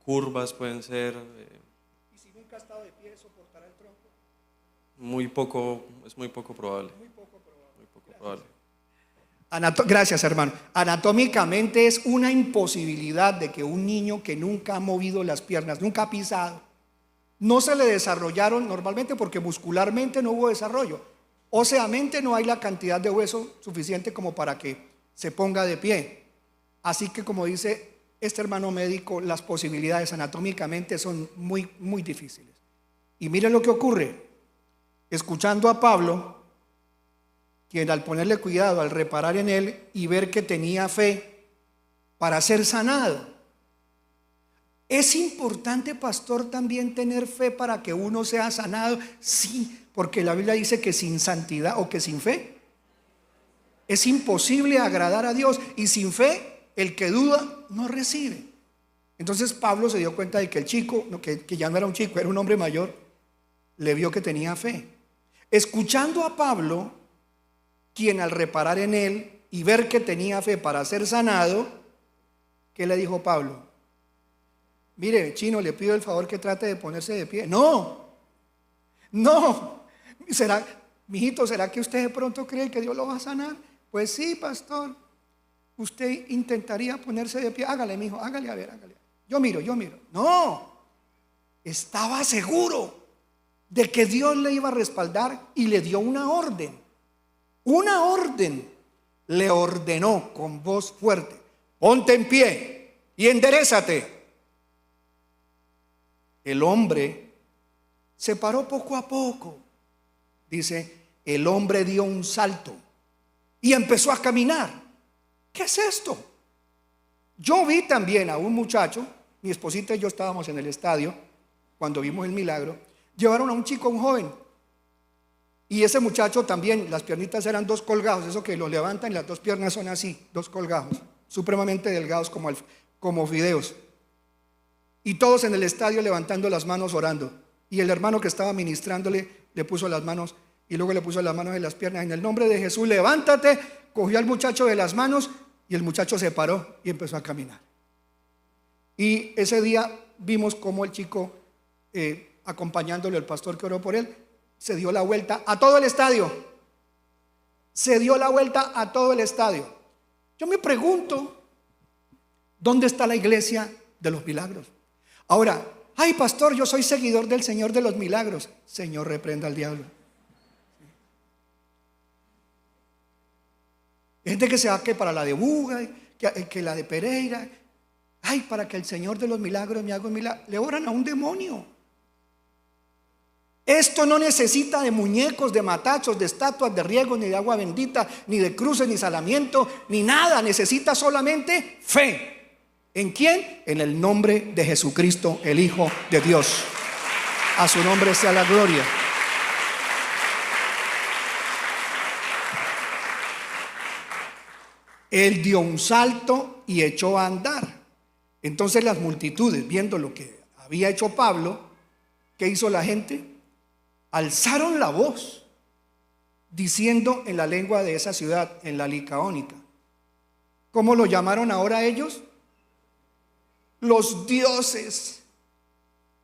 curvas pueden ser. ¿Y si nunca ha estado de pie, soportará el tronco? Es muy poco probable. Muy poco probable. Muy poco probable. Gracias, hermano. Anatómicamente es una imposibilidad de que un niño que nunca ha movido las piernas, nunca ha pisado, no se le desarrollaron normalmente porque muscularmente no hubo desarrollo. Óseamente no hay la cantidad de hueso suficiente como para que se ponga de pie. Así que, como dice este hermano médico, las posibilidades anatómicamente son muy, muy difíciles. Y miren lo que ocurre. Escuchando a Pablo, quien al ponerle cuidado, al reparar en él y ver que tenía fe para ser sanado. ¿Es importante, pastor, también tener fe para que uno sea sanado? Sí, porque la Biblia dice que sin santidad o que sin fe es imposible agradar a Dios, y sin fe el que duda no recibe. Entonces Pablo se dio cuenta de que el chico, que ya no era un chico, era un hombre mayor, le vio que tenía fe. Escuchando a Pablo, quien al reparar en él y ver que tenía fe para ser sanado, ¿qué le dijo Pablo? Mire, chino, le pido el favor que trate de ponerse de pie. No, mijito, ¿será que usted de pronto cree que Dios lo va a sanar? Pues sí, pastor. Usted intentaría ponerse de pie. Hágale, mijo, hágale, a ver, hágale. Yo miro. No, estaba seguro de que Dios le iba a respaldar y le dio una orden. Una orden. Le ordenó con voz fuerte: ponte en pie y enderézate. El hombre se paró poco a poco. Dice, el hombre dio un salto y empezó a caminar. ¿Qué es esto? Yo vi también a un muchacho, mi esposita y yo estábamos en el estadio cuando vimos el milagro. Llevaron a un chico, un joven, y ese muchacho también, las piernitas eran dos colgajos, eso que lo levantan y las dos piernas son así, dos colgajos, supremamente delgados como fideos. Y todos en el estadio levantando las manos orando. Y el hermano que estaba ministrándole le puso las manos y luego le puso las manos en las piernas. En el nombre de Jesús, levántate. Cogió al muchacho de las manos y el muchacho se paró y empezó a caminar. Y ese día vimos cómo el chico, acompañándole al pastor que oró por él, se dio la vuelta a todo el estadio. Se dio la vuelta a todo el estadio. Yo me pregunto, ¿dónde está la iglesia de los milagros? Ahora, ay, pastor, yo soy seguidor del Señor de los milagros. Señor, reprenda al diablo. Hay gente que se va que para la de Buga, que la de Pereira. Ay, para que el Señor de los milagros me haga un milagro. Le oran a un demonio. Esto no necesita de muñecos, de matachos, de estatuas, de riegos, ni de agua bendita, ni de cruces, ni salamiento, ni nada. Necesita solamente fe. ¿En quién? En el nombre de Jesucristo, el Hijo de Dios. A su nombre sea la gloria. Él dio un salto y echó a andar. Entonces las multitudes, viendo lo que había hecho Pablo, ¿qué hizo la gente? Alzaron la voz, diciendo en la lengua de esa ciudad, en la licaónica. ¿Cómo lo llamaron ahora ellos? Los dioses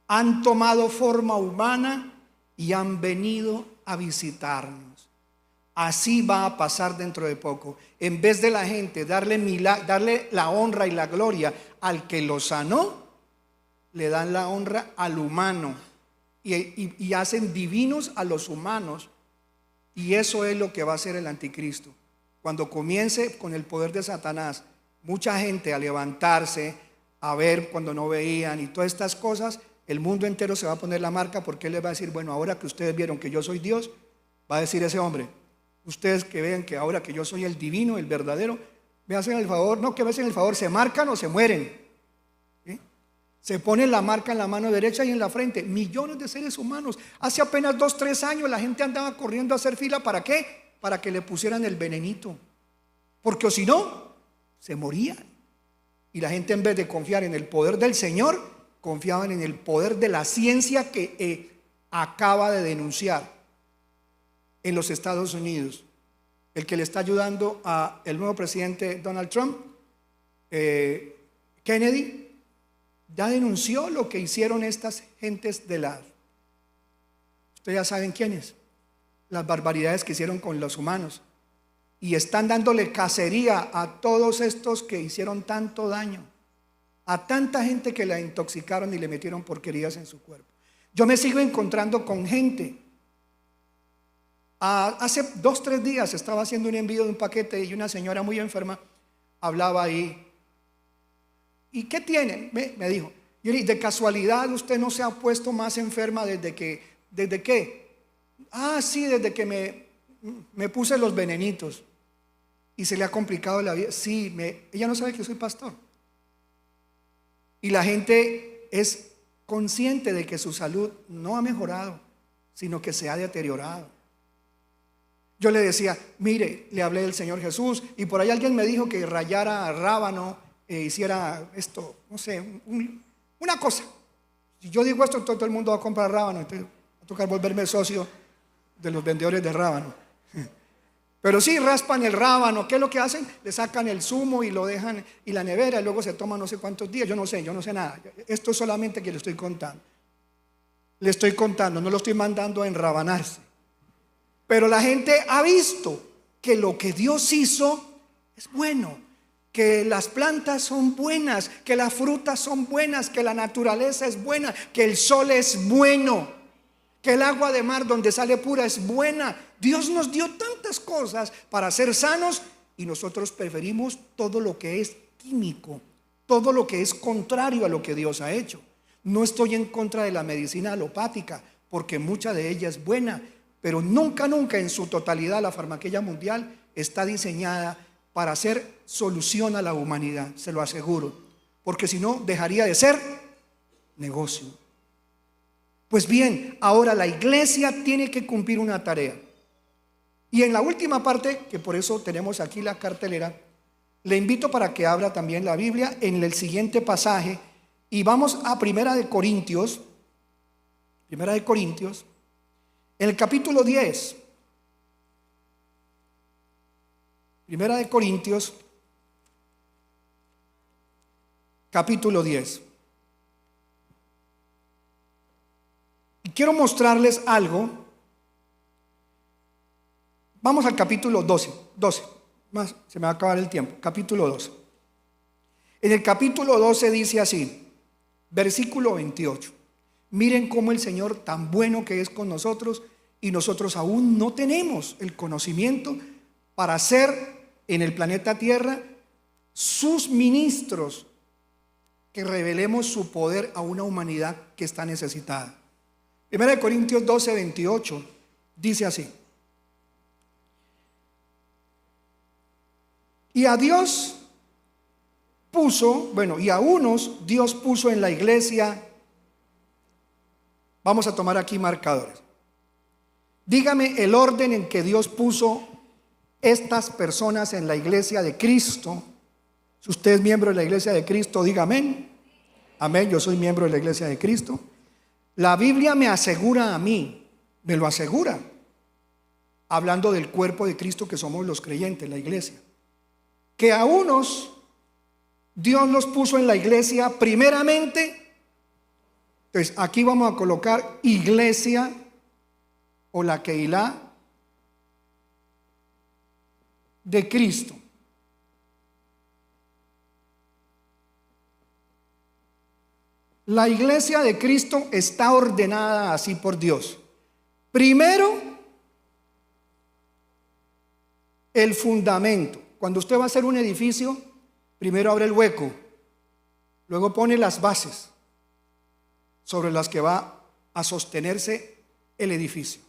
han tomado forma humana y han venido a visitarnos. Así va a pasar dentro de poco. En vez de la gente darle la honra y la gloria al que lo sanó, le dan la honra al humano. Y hacen divinos a los humanos. Y eso es lo que va a hacer el anticristo. Cuando comience con el poder de Satanás, mucha gente a levantarse, a ver cuando no veían y todas estas cosas, el mundo entero se va a poner la marca, porque él les va a decir: bueno, ahora que ustedes vieron que yo soy Dios, va a decir ese hombre, ustedes que vean que ahora que yo soy el divino, el verdadero, me hacen el favor, no que me hacen el favor, se marcan o se mueren. Se pone la marca en la mano derecha y en la frente. Millones de seres humanos. Hace apenas 2-3 años la gente andaba corriendo a hacer fila. ¿Para qué? Para que le pusieran el venenito. Porque o si no, se morían. Y la gente, en vez de confiar en el poder del Señor, confiaban en el poder de la ciencia que acaba de denunciar en los Estados Unidos. El que le está ayudando a el nuevo presidente Donald Trump, Kennedy, ya denunció lo que hicieron estas gentes de la... Ustedes ya saben quiénes, las barbaridades que hicieron con los humanos. Y están dándole cacería a todos estos que hicieron tanto daño, a tanta gente que la intoxicaron y le metieron porquerías en su cuerpo. Yo me sigo encontrando con gente. Hace 2-3 días estaba haciendo un envío de un paquete y una señora muy enferma hablaba ahí. ¿Y qué tiene? Me dijo, Yuri, de casualidad usted no se ha puesto más enferma ¿desde qué? Sí, desde que me puse los venenitos y se le ha complicado la vida. Sí, ella no sabe que soy pastor. Y la gente es consciente de que su salud no ha mejorado, sino que se ha deteriorado. Yo le decía, mire, le hablé del Señor Jesús y por ahí alguien me dijo que rayara rábano, hiciera esto, no sé, una cosa. Si yo digo esto, todo el mundo va a comprar rábano, entonces va a tocar volverme socio de los vendedores de rábano. Pero sí, raspan el rábano. ¿Qué es lo que hacen? Le sacan el zumo y lo dejan y la nevera, y luego se toma no sé cuántos días. Yo no sé nada. Esto es solamente que le estoy contando. Le estoy contando, no lo estoy mandando a enrabanarse. Pero la gente ha visto que lo que Dios hizo es bueno, que las plantas son buenas, que las frutas son buenas, que la naturaleza es buena, que el sol es bueno, que el agua de mar donde sale pura es buena. Dios nos dio tantas cosas para ser sanos y nosotros preferimos todo lo que es químico, todo lo que es contrario a lo que Dios ha hecho. No estoy en contra de la medicina alopática, porque mucha de ella es buena, pero nunca en su totalidad la farmacia mundial está diseñada para hacer solución a la humanidad, se lo aseguro, porque si no dejaría de ser negocio. Pues bien, ahora la iglesia tiene que cumplir una tarea. Y en la última parte, que por eso tenemos aquí la cartelera, le invito para que abra también la Biblia en el siguiente pasaje y vamos a Primera de Corintios, en el capítulo 10. Primera de Corintios, capítulo 10. Y quiero mostrarles algo. Vamos al capítulo 12. Más, se me va a acabar el tiempo. Capítulo 12. En el capítulo 12 dice así, versículo 28. Miren cómo el Señor tan bueno que es con nosotros, y nosotros aún no tenemos el conocimiento para ser en el planeta Tierra sus ministros, que revelemos su poder a una humanidad que está necesitada. 1 Corintios 12, 28 dice así: y a Dios puso, y a unos Dios puso en la iglesia. Vamos a tomar aquí marcadores. Dígame el orden en que Dios puso estas personas en la iglesia de Cristo. Si usted es miembro de la iglesia de Cristo, diga amén. Amén, yo soy miembro de la iglesia de Cristo. La Biblia me asegura a mí, me lo asegura, hablando del cuerpo de Cristo que somos los creyentes, la iglesia, que a unos Dios los puso en la iglesia primeramente. Entonces aquí vamos a colocar iglesia o la Keilah de Cristo. La iglesia de Cristo está ordenada así por Dios. Primero, el fundamento. Cuando usted va a hacer un edificio, primero abre el hueco, luego pone las bases sobre las que va a sostenerse el edificio.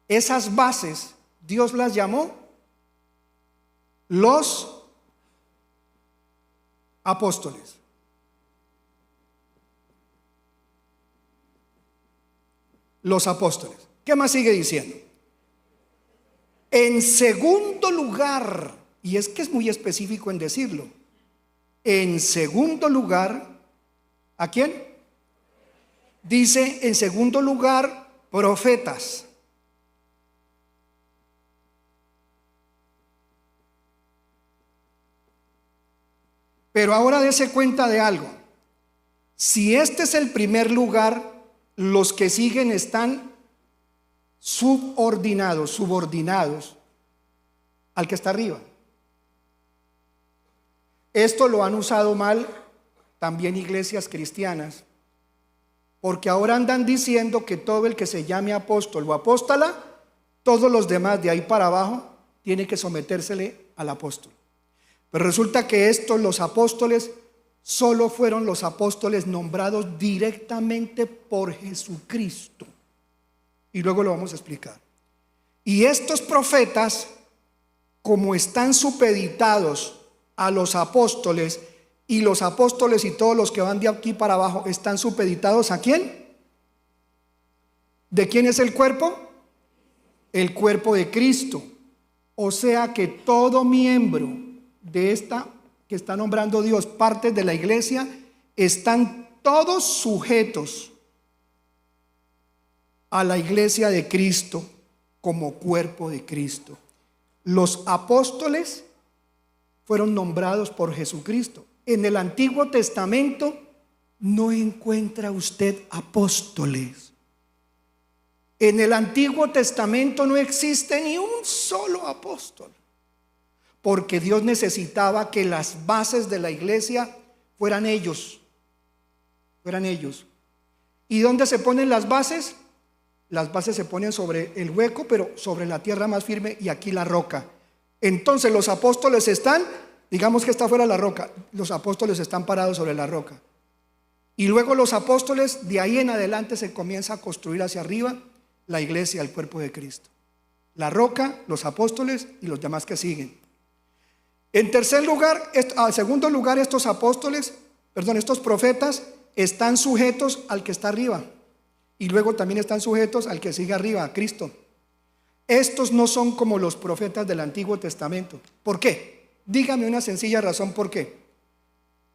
Esas bases Dios las llamó los apóstoles. Los apóstoles. ¿Qué más sigue diciendo? En segundo lugar, y es que es muy específico en decirlo, en segundo lugar, ¿a quién? Dice en segundo lugar, profetas. Pero ahora dése cuenta de algo. Si este es el primer lugar, los que siguen están subordinados al que está arriba. Esto lo han usado mal también iglesias cristianas, porque ahora andan diciendo que todo el que se llame apóstol o apóstola, todos los demás de ahí para abajo tienen que sometérsele al apóstol. Pero resulta que estos, los apóstoles, solo fueron los apóstoles nombrados directamente por Jesucristo. Y luego lo vamos a explicar. Y estos profetas, como están supeditados a los apóstoles, y los apóstoles y todos los que van de aquí para abajo están supeditados ¿a quién? ¿De quién es el cuerpo? El cuerpo de Cristo. O sea que todo miembro de esta que está nombrando Dios, partes de la iglesia, están todos sujetos a la iglesia de Cristo como cuerpo de Cristo. Los apóstoles fueron nombrados por Jesucristo. En el Antiguo Testamento no encuentra usted apóstoles. En el Antiguo Testamento no existe ni un solo apóstol, porque Dios necesitaba que las bases de la iglesia fueran ellos. ¿Y dónde se ponen las bases? Las bases se ponen sobre el hueco, pero sobre la tierra más firme, y aquí la roca. Entonces los apóstoles están, digamos que está fuera la roca, los apóstoles están parados sobre la roca. Y luego los apóstoles, de ahí en adelante se comienza a construir hacia arriba la iglesia, el cuerpo de Cristo. La roca, los apóstoles y los demás que siguen. En segundo lugar, estos profetas están sujetos al que está arriba. Y luego también están sujetos al que sigue arriba, a Cristo. Estos no son como los profetas del Antiguo Testamento. ¿Por qué? Dígame una sencilla razón por qué.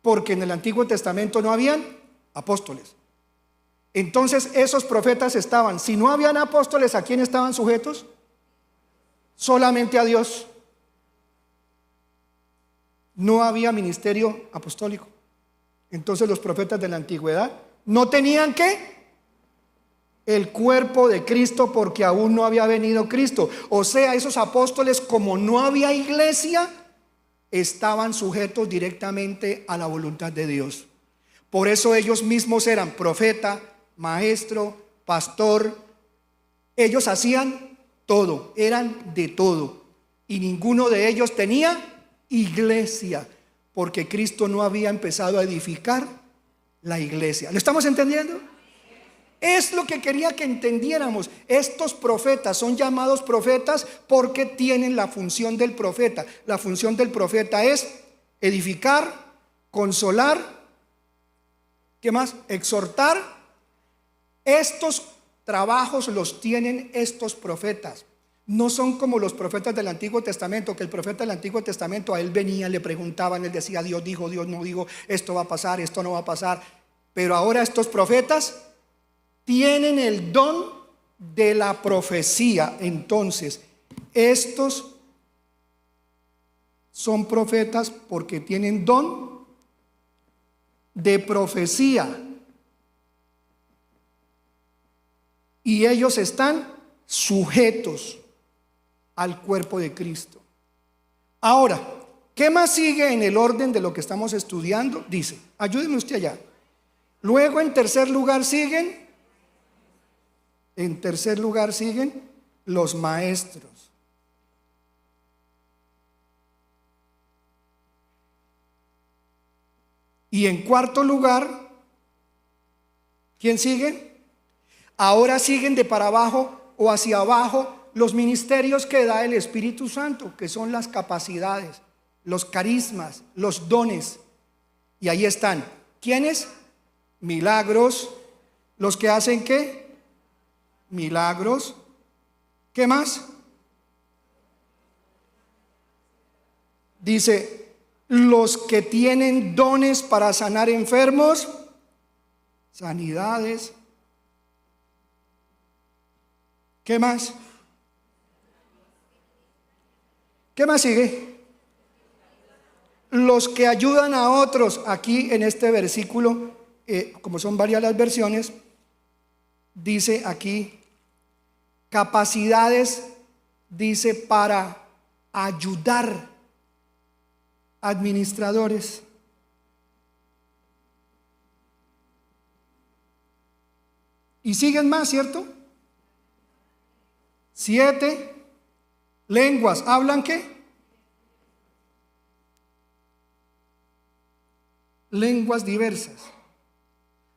Porque en el Antiguo Testamento no habían apóstoles. Entonces esos profetas estaban, si no habían apóstoles, ¿a quién estaban sujetos? Solamente a Dios. No había ministerio apostólico. Entonces los profetas de la antigüedad no tenían ¿qué? El cuerpo de Cristo, porque aún no había venido Cristo. O sea, esos apóstoles, como no había iglesia, estaban sujetos directamente a la voluntad de Dios. Por eso ellos mismos eran profeta, maestro, pastor. Ellos hacían todo, eran de todo. Y ninguno de ellos tenía iglesia, porque Cristo no había empezado a edificar la iglesia. ¿Lo estamos entendiendo? Es lo que quería que entendiéramos. Estos profetas son llamados profetas porque tienen la función del profeta. La función del profeta es edificar, consolar, ¿qué más? Exhortar. Estos trabajos los tienen estos profetas. No son como los profetas del Antiguo Testamento, que el profeta del Antiguo Testamento a él venía, le preguntaban, él decía, Dios dijo, Dios no dijo, esto va a pasar, esto no va a pasar. Pero ahora estos profetas tienen el don de la profecía. Entonces, estos son profetas porque tienen don de profecía. Y ellos están sujetos al cuerpo de Cristo. Ahora, ¿qué más sigue en el orden de lo que estamos estudiando? Dice, ayúdeme usted allá. Luego en tercer lugar siguen los maestros. Y en cuarto lugar, ¿quién sigue? Ahora siguen de para abajo o hacia abajo los ministerios que da el Espíritu Santo, que son las capacidades, los carismas, los dones. Y ahí están. ¿Quiénes? Milagros. ¿Los que hacen qué? Milagros. ¿Qué más? Dice, los que tienen dones para sanar enfermos, sanidades. ¿Qué más? ¿Qué más sigue? Los que ayudan a otros. Aquí en este versículo, como son varias las versiones, dice aquí capacidades, dice para ayudar, administradores. Y siguen más, ¿cierto? 7 lenguas. ¿Hablan qué? Lenguas diversas.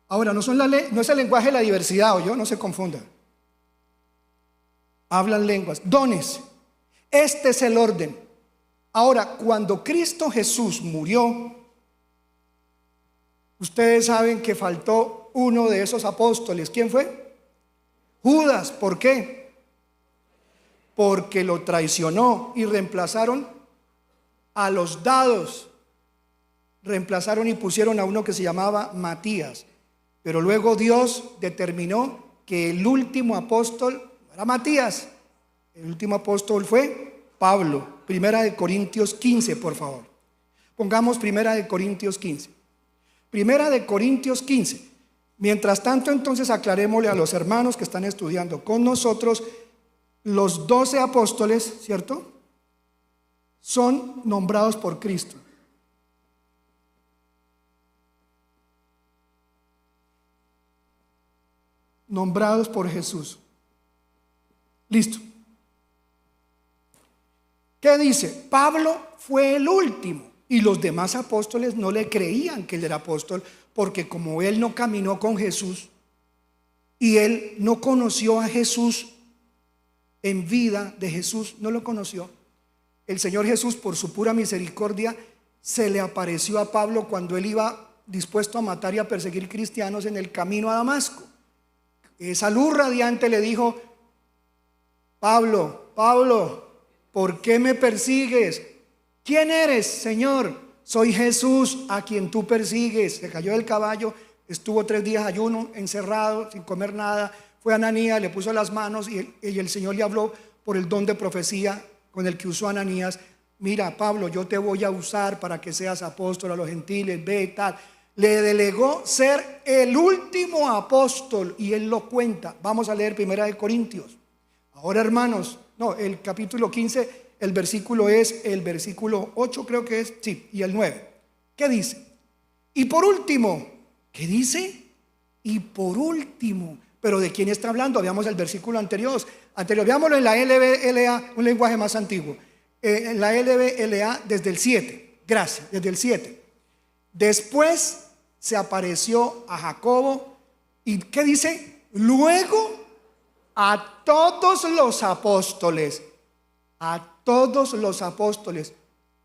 Ahora, no es el lenguaje de la diversidad, o yo, no se confunda. Hablan lenguas. Dones. Este es el orden. Ahora, cuando Cristo Jesús murió, ustedes saben que faltó uno de esos apóstoles. ¿Quién fue? Judas. ¿Por qué? Porque lo traicionó y reemplazaron a los dados. Reemplazaron y pusieron a uno que se llamaba Matías. Pero luego Dios determinó que el último apóstol era Matías. El último apóstol fue Pablo. Primera de Corintios 15, por favor. Pongamos Primera de Corintios 15. Primera de Corintios 15. Mientras tanto, entonces aclarémosle a los hermanos que están estudiando con nosotros. Los 12 apóstoles, ¿cierto? Son nombrados por Cristo. Nombrados por Jesús. Listo. ¿Qué dice? Pablo fue el último y los demás apóstoles no le creían que él era apóstol porque como él no caminó con Jesús y él no conoció a Jesús en vida de Jesús, no lo conoció. El Señor Jesús, por su pura misericordia, se le apareció a Pablo cuando él iba dispuesto a matar y a perseguir cristianos en el camino a Damasco. Esa luz radiante le dijo: Pablo, Pablo, ¿por qué me persigues? ¿Quién eres, Señor? Soy Jesús a quien tú persigues. Se cayó del caballo, estuvo 3 días ayuno, encerrado, sin comer nada. Fue a Ananías, le puso las manos y el Señor le habló por el don de profecía con el que usó a Ananías. Mira, Pablo, yo te voy a usar para que seas apóstol a los gentiles, ve tal. Le delegó ser el último apóstol y él lo cuenta. Vamos a leer Primera de Corintios. Ahora, hermanos, el capítulo 15, el versículo es el versículo 8, creo que es, sí, y el 9. ¿Qué dice? Y por último, ¿qué dice? Y por último, pero ¿de quién está hablando? Veamos el versículo anterior, veámoslo en la LBLA, un lenguaje más antiguo. En la LBLA desde el 7, gracias, desde el 7. Después se apareció a Jacobo y ¿qué dice? luego a todos los apóstoles,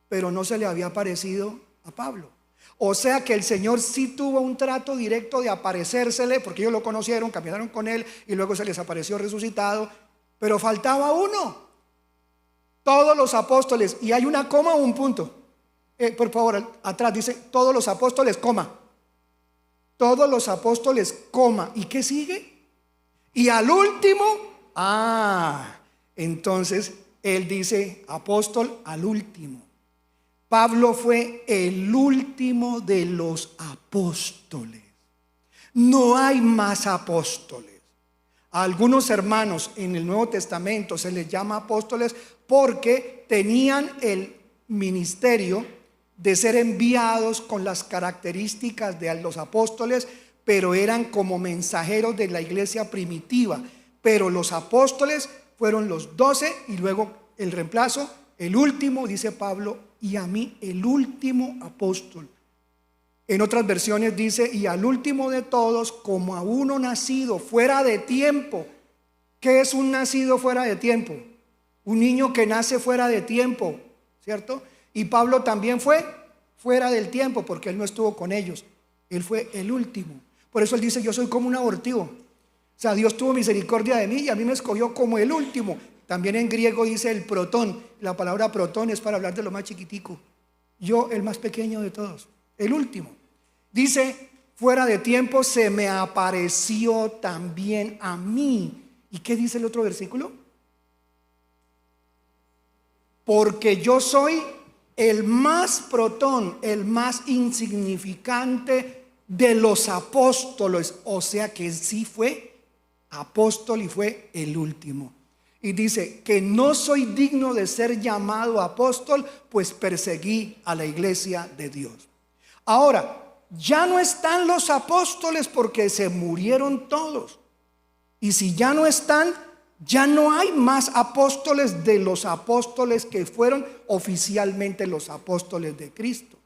pero no se le había aparecido a Pablo. O sea que el Señor sí tuvo un trato directo de aparecérsele, porque ellos lo conocieron, caminaron con él y luego se les apareció resucitado, pero faltaba uno. Todos los apóstoles, y hay una coma o un punto. Por favor, atrás dice todos los apóstoles, coma. Todos los apóstoles, coma. ¿Y qué sigue? Y al último, entonces él dice apóstol al último. Pablo fue el último de los apóstoles. No hay más apóstoles. A algunos hermanos en el Nuevo Testamento se les llama apóstoles porque tenían el ministerio de ser enviados con las características de los apóstoles, pero eran como mensajeros de la iglesia primitiva. Pero los apóstoles fueron los 12 y luego el reemplazo, el último, dice Pablo, y a mí el último apóstol. En otras versiones dice, y al último de todos, como a uno nacido fuera de tiempo. ¿Qué es un nacido fuera de tiempo? Un niño que nace fuera de tiempo, ¿cierto? Y Pablo también fue fuera del tiempo porque él no estuvo con ellos. Él fue el último. Por eso él dice, yo soy como un abortivo. O sea, Dios tuvo misericordia de mí y a mí me escogió como el último. También en griego dice el protón. La palabra protón es para hablar de lo más chiquitico. Yo, el más pequeño de todos, el último. Dice, fuera de tiempo se me apareció también a mí. ¿Y qué dice el otro versículo? Porque yo soy el más protón, el más insignificante de los apóstoles. O sea que sí fue apóstol y fue el último. Y dice que no soy digno de ser llamado apóstol, pues perseguí a la iglesia de Dios. Ahora, ya no están los apóstoles porque se murieron todos. Y si ya no están, ya no hay más apóstoles de los apóstoles que fueron oficialmente los apóstoles de Cristo.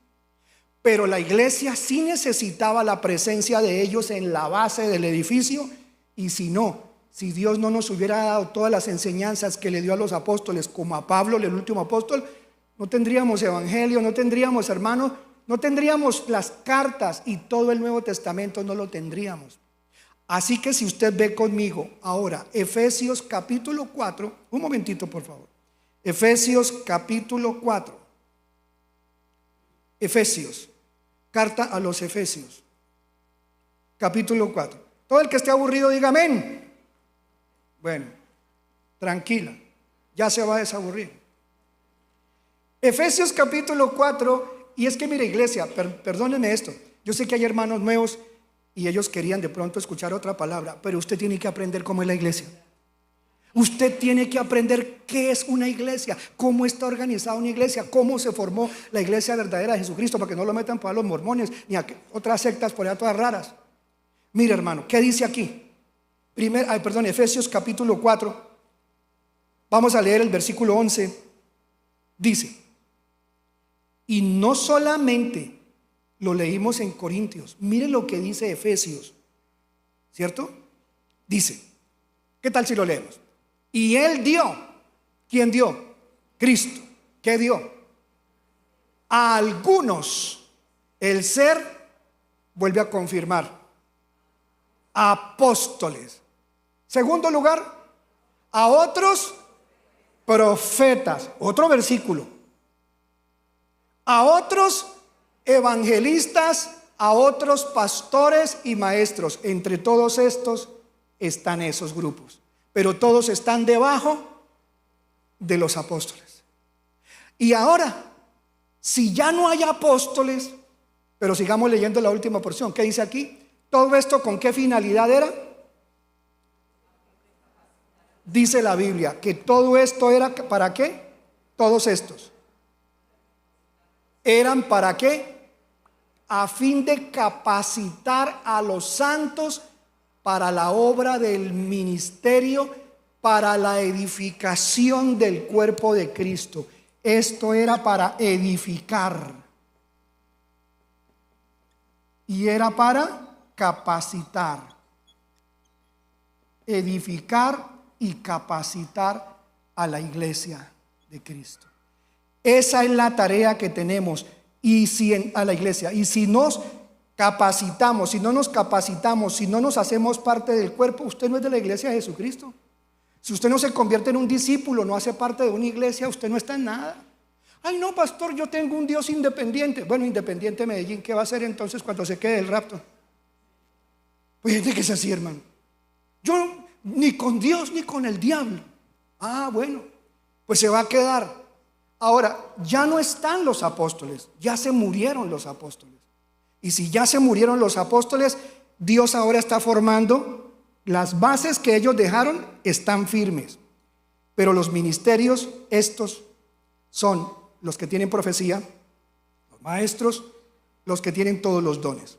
Pero la iglesia sí necesitaba la presencia de ellos en la base del edificio. Y si no, si Dios no nos hubiera dado todas las enseñanzas que le dio a los apóstoles, como a Pablo, el último apóstol, no tendríamos evangelio, no tendríamos hermanos, no tendríamos las cartas y todo el Nuevo Testamento no lo tendríamos. Así que si usted ve conmigo ahora Efesios capítulo 4, un momentito por favor. Efesios capítulo 4. Efesios, carta a los Efesios, capítulo 4. Todo el que esté aburrido diga amén. Bueno, tranquila, ya se va a desaburrir. Efesios capítulo 4, y es que mire iglesia, perdónenme esto, yo sé que hay hermanos nuevos y ellos querían de pronto escuchar otra palabra, pero usted tiene que aprender cómo es la iglesia. Usted tiene que aprender qué es una iglesia, cómo está organizada una iglesia, cómo se formó la iglesia verdadera de Jesucristo, para que no lo metan para los mormones ni a otras sectas por allá todas raras. Mire hermano, ¿qué dice aquí? Efesios capítulo 4, vamos a leer el versículo 11, dice, y no solamente lo leímos en Corintios, mire lo que dice Efesios, ¿cierto? Dice, ¿qué tal si lo leemos? Y él dio, ¿quién dio? Cristo, ¿qué dio? A algunos, el ser, vuelve a confirmar, apóstoles. Segundo lugar, a otros profetas. Otro versículo. A otros evangelistas, a otros pastores y maestros. Entre todos estos están esos grupos, pero todos están debajo de los apóstoles. Y ahora, si ya no hay apóstoles, pero sigamos leyendo la última porción. ¿Qué dice aquí? ¿Todo esto con qué finalidad era? Dice la Biblia que todo esto era ¿para qué? Todos estos eran ¿para qué? A fin de capacitar a los santos para la obra del ministerio, para la edificación del cuerpo de Cristo. Esto era para edificar y era para capacitar. edificar y capacitar a la iglesia de Cristo. Esa es la tarea que tenemos a la iglesia. Y si nos capacitamos, si no nos capacitamos, si no nos hacemos parte del cuerpo, usted no es de la iglesia de Jesucristo. Si usted no se convierte en un discípulo, no hace parte de una iglesia, usted no está en nada. Ay, no, pastor, yo tengo un Dios independiente. Bueno, Independiente Medellín, ¿qué va a hacer entonces cuando se quede el rapto? Pues gente que es así, hermano. Yo ni con Dios ni con el diablo. Ah, bueno, pues se va a quedar. Ahora, ya no están los apóstoles, ya se murieron los apóstoles. Y si ya se murieron los apóstoles, Dios ahora está formando. Las bases que ellos dejaron están firmes. Pero los ministerios, estos son los que tienen profecía, los maestros, los que tienen todos los dones.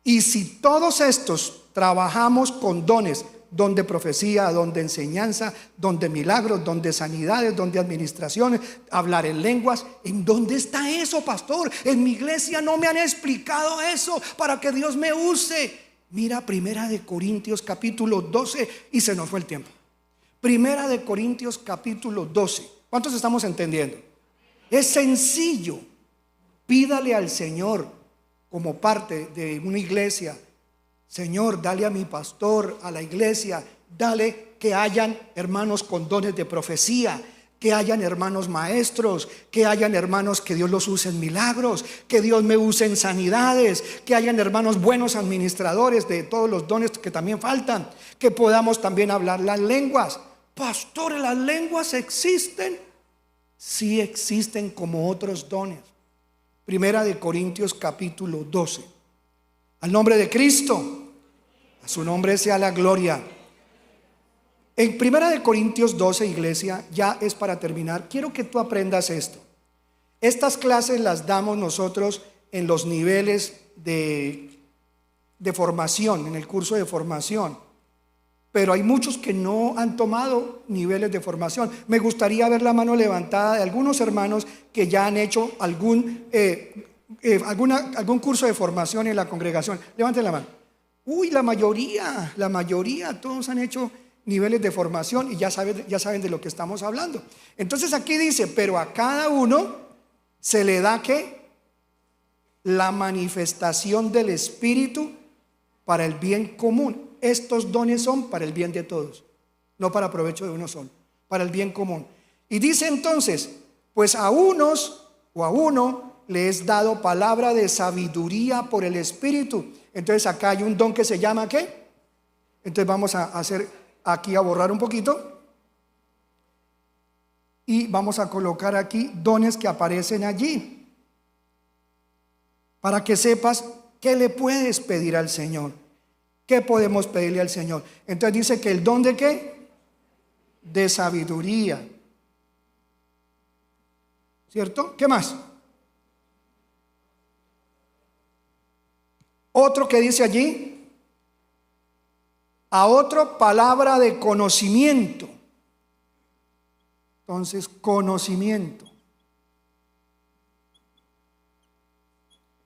Y si todos estos trabajamos con dones, don de profecía, don de enseñanza, don de milagros, don de sanidades, don de administraciones, hablar en lenguas, ¿en dónde está eso, pastor? En mi iglesia no me han explicado eso para que Dios me use. Mira Primera de Corintios capítulo 12 y se nos fue el tiempo. Primera de Corintios capítulo 12. ¿Cuántos estamos entendiendo? Es sencillo. Pídale al Señor como parte de una iglesia: Señor, dale a mi pastor, a la iglesia, dale que hayan hermanos con dones de profecía, que hayan hermanos maestros, que hayan hermanos que Dios los use en milagros, que Dios me use en sanidades, que hayan hermanos buenos administradores de todos los dones que también faltan, que podamos también hablar las lenguas. Pastor, ¿las lenguas existen? Sí existen como otros dones. Primera de Corintios capítulo 12. Al nombre de Cristo, a su nombre sea la gloria. En Primera de Corintios 12, iglesia, ya es para terminar. Quiero que tú aprendas esto. Estas clases las damos nosotros en los niveles de formación, en el curso de formación. Pero hay muchos que no han tomado niveles de formación. Me gustaría ver la mano levantada de algunos hermanos que ya han hecho algún curso de formación en la congregación. Levanten la mano. Uy, la mayoría, todos han hecho niveles de formación y ya saben de lo que estamos hablando. Entonces aquí dice, pero a cada uno se le da ¿qué? La manifestación del Espíritu para el bien común. Estos dones son para el bien de todos, no para provecho de uno solo, para el bien común. Y dice entonces, pues a unos o a uno le es dado palabra de sabiduría por el Espíritu. Entonces acá hay un don que se llama ¿qué? Entonces vamos a hacer aquí, a borrar un poquito y vamos a colocar aquí dones que aparecen allí para que sepas qué le puedes pedir al Señor. ¿Qué podemos pedirle al Señor? Entonces dice que el don de ¿qué? De sabiduría. ¿Cierto? ¿Qué más? Otro que dice allí, a otro palabra de conocimiento. Entonces, conocimiento.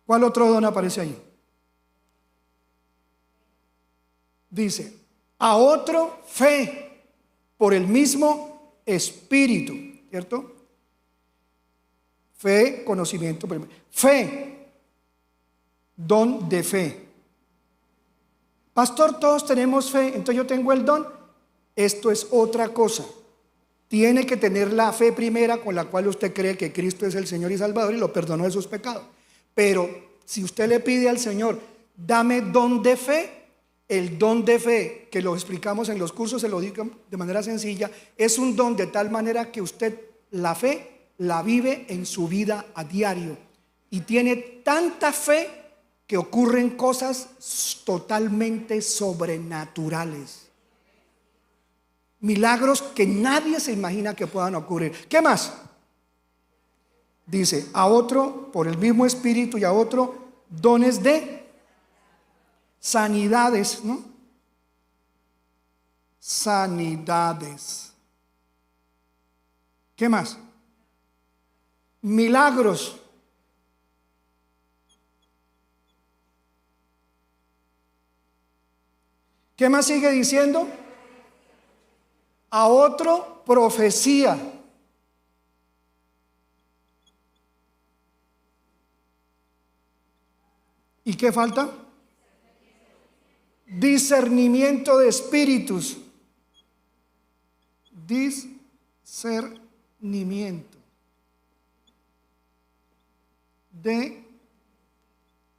¿Cuál otro don aparece ahí? Dice, a otro fe por el mismo Espíritu, ¿cierto? Fe, conocimiento, fe, don de fe. Pastor, todos tenemos fe, entonces yo tengo el don. Esto es otra cosa. Tiene que tener la fe primera con la cual usted cree que Cristo es el Señor y Salvador y lo perdonó de sus pecados. Pero si usted le pide al Señor, dame don de fe, el don de fe, que lo explicamos en los cursos, se lo digo de manera sencilla, es un don de tal manera que usted la fe la vive en su vida a diario y tiene tanta fe que ocurren cosas totalmente sobrenaturales, milagros que nadie se imagina que puedan ocurrir. ¿Qué más? Dice, a otro por el mismo Espíritu y a otro dones de sanidades, ¿no? Sanidades. ¿Qué más? Milagros. ¿Qué más sigue diciendo? a otro profecía. ¿Y qué falta? Discernimiento de espíritus. Discernimiento de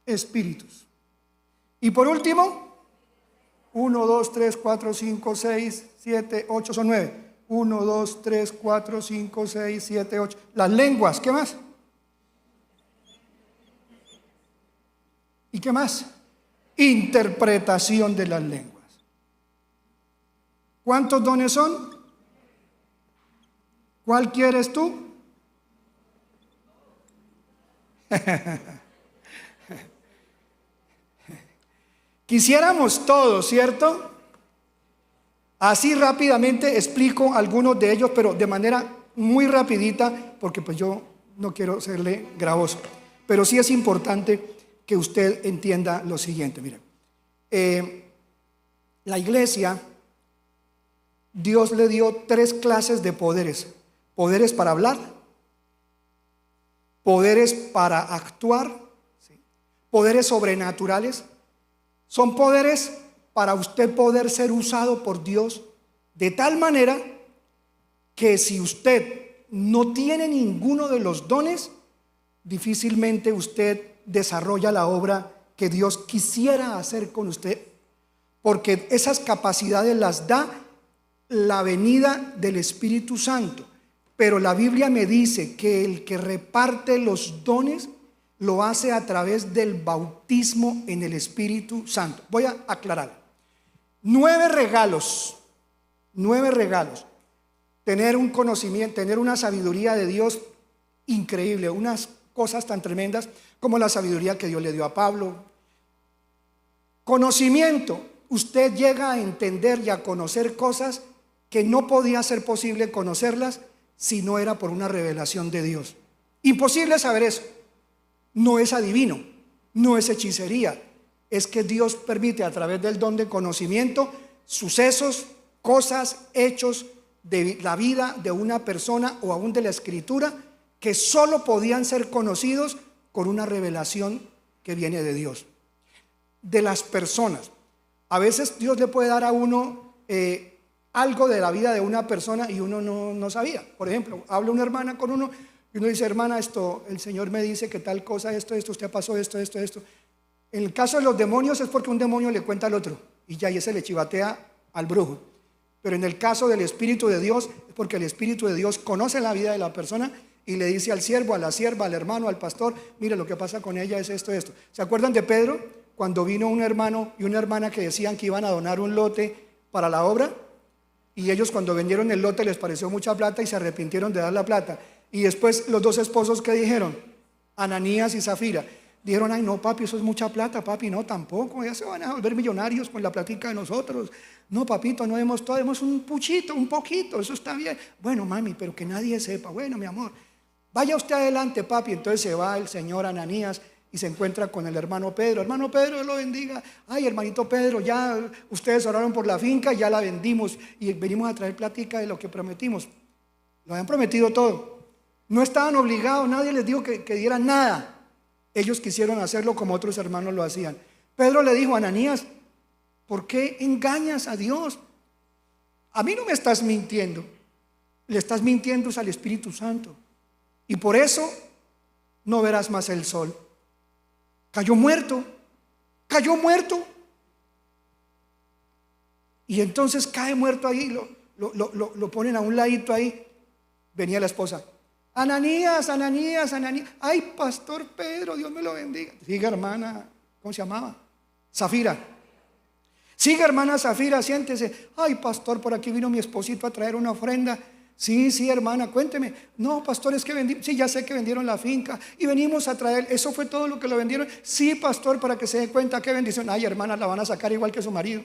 espíritus. Y por último, 1, 2, 3, 4, 5, 6, 7, 8, son 9. 1, 2, 3, 4, 5, 6, 7, 8. Las lenguas, ¿qué más? ¿Y qué más? Interpretación de las lenguas. ¿Cuántos dones son? ¿Cuál quieres tú? Quisiéramos todos, ¿cierto? Así rápidamente explico algunos de ellos, pero de manera muy rapidita, porque pues yo no quiero serle gravoso. Pero sí es importante que usted entienda lo siguiente. Mira, la iglesia, Dios le dio 3 clases de poderes. Poderes para hablar, poderes para actuar, ¿sí? Poderes sobrenaturales. Son poderes para usted poder ser usado por Dios de tal manera que si usted no tiene ninguno de los dones, difícilmente usted desarrolla la obra que Dios quisiera hacer con usted, porque esas capacidades las da la venida del Espíritu Santo. Pero la Biblia me dice que el que reparte los dones lo hace a través del bautismo en el Espíritu Santo. Voy a aclarar. 9 regalos. Tener un conocimiento, tener una sabiduría de Dios increíble, unas cosas tan tremendas como la sabiduría que Dios le dio a Pablo. Conocimiento. Usted llega a entender y a conocer cosas que no podía ser posible conocerlas si no era por una revelación de Dios. Imposible saber eso. No es adivino, no es hechicería. Es que Dios permite a través del don de conocimiento sucesos, cosas, hechos de la vida de una persona o aún de la escritura que solo podían ser conocidos con una revelación que viene de Dios. De las personas. A veces Dios le puede dar a uno algo de la vida de una persona y uno no sabía. Por ejemplo, habla una hermana con uno y uno dice: hermana, el Señor me dice que tal cosa, esto, usted pasó esto. En el caso de los demonios es porque un demonio le cuenta al otro y ya, y ese le chivatea al brujo. Pero en el caso del Espíritu de Dios es porque el Espíritu de Dios conoce la vida de la persona y le dice al siervo, a la sierva, al hermano, al pastor: mire, lo que pasa con ella es esto. ¿Se acuerdan de Pedro? Cuando vino un hermano y una hermana que decían que iban a donar un lote para la obra, y ellos cuando vendieron el lote les pareció mucha plata y se arrepintieron de dar la plata. Y después los 2 esposos, ¿qué dijeron? Ananías y Zafira. Dijeron: ay, no, papi, eso es mucha plata, papi, no, tampoco, ya se van a volver millonarios con la platica de nosotros. No, papito, no demos todo, demos un puchito, un poquito, eso está bien. Bueno, mami, pero que nadie sepa. Bueno, mi amor, vaya usted adelante, papi. Entonces se va el señor Ananías y se encuentra con el hermano Pedro. Hermano Pedro, Dios lo bendiga. Ay, hermanito Pedro, ya ustedes oraron por la finca, ya la vendimos y venimos a traer platica de lo que prometimos. Lo habían prometido todo. No estaban obligados, nadie les dijo que dieran nada. Ellos quisieron hacerlo como otros hermanos lo hacían. Pedro le dijo: Ananías, ¿por qué engañas a Dios? A mí no me estás mintiendo, le estás mintiendo al Espíritu Santo. Y por eso no verás más el sol. Cayó muerto. Y entonces cae muerto ahí, lo ponen a un ladito ahí. Venía la esposa: Ananías. Ay, pastor Pedro, Dios me lo bendiga. Siga, hermana, ¿cómo se llamaba? Zafira. Siga, hermana Zafira, siéntese. Ay, pastor, por aquí vino mi esposito a traer una ofrenda. Sí, hermana, cuénteme. No, pastor, es que vendimos. Sí, ya sé que vendieron la finca y venimos a traer. ¿Eso fue todo lo que lo vendieron? Sí, pastor, para que se dé cuenta. Qué bendición. Ay, hermana, la van a sacar igual que su marido.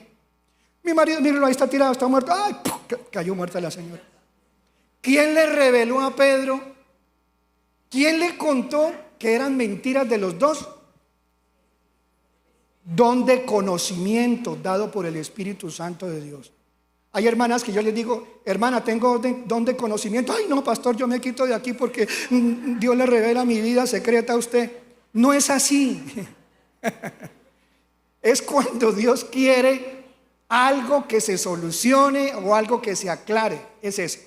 Mi marido, mírenlo, ahí está tirado, está muerto. Ay, cayó muerta la señora. ¿Quién le reveló a Pedro? ¿Quién le contó que eran mentiras de los dos? Don de conocimiento dado por el Espíritu Santo de Dios. Hay hermanas que yo les digo, hermana, tengo don de conocimiento. Ay, no, pastor, yo me quito de aquí porque Dios le revela mi vida secreta a usted. No es así. Es cuando Dios quiere algo que se solucione o algo que se aclare. Es eso.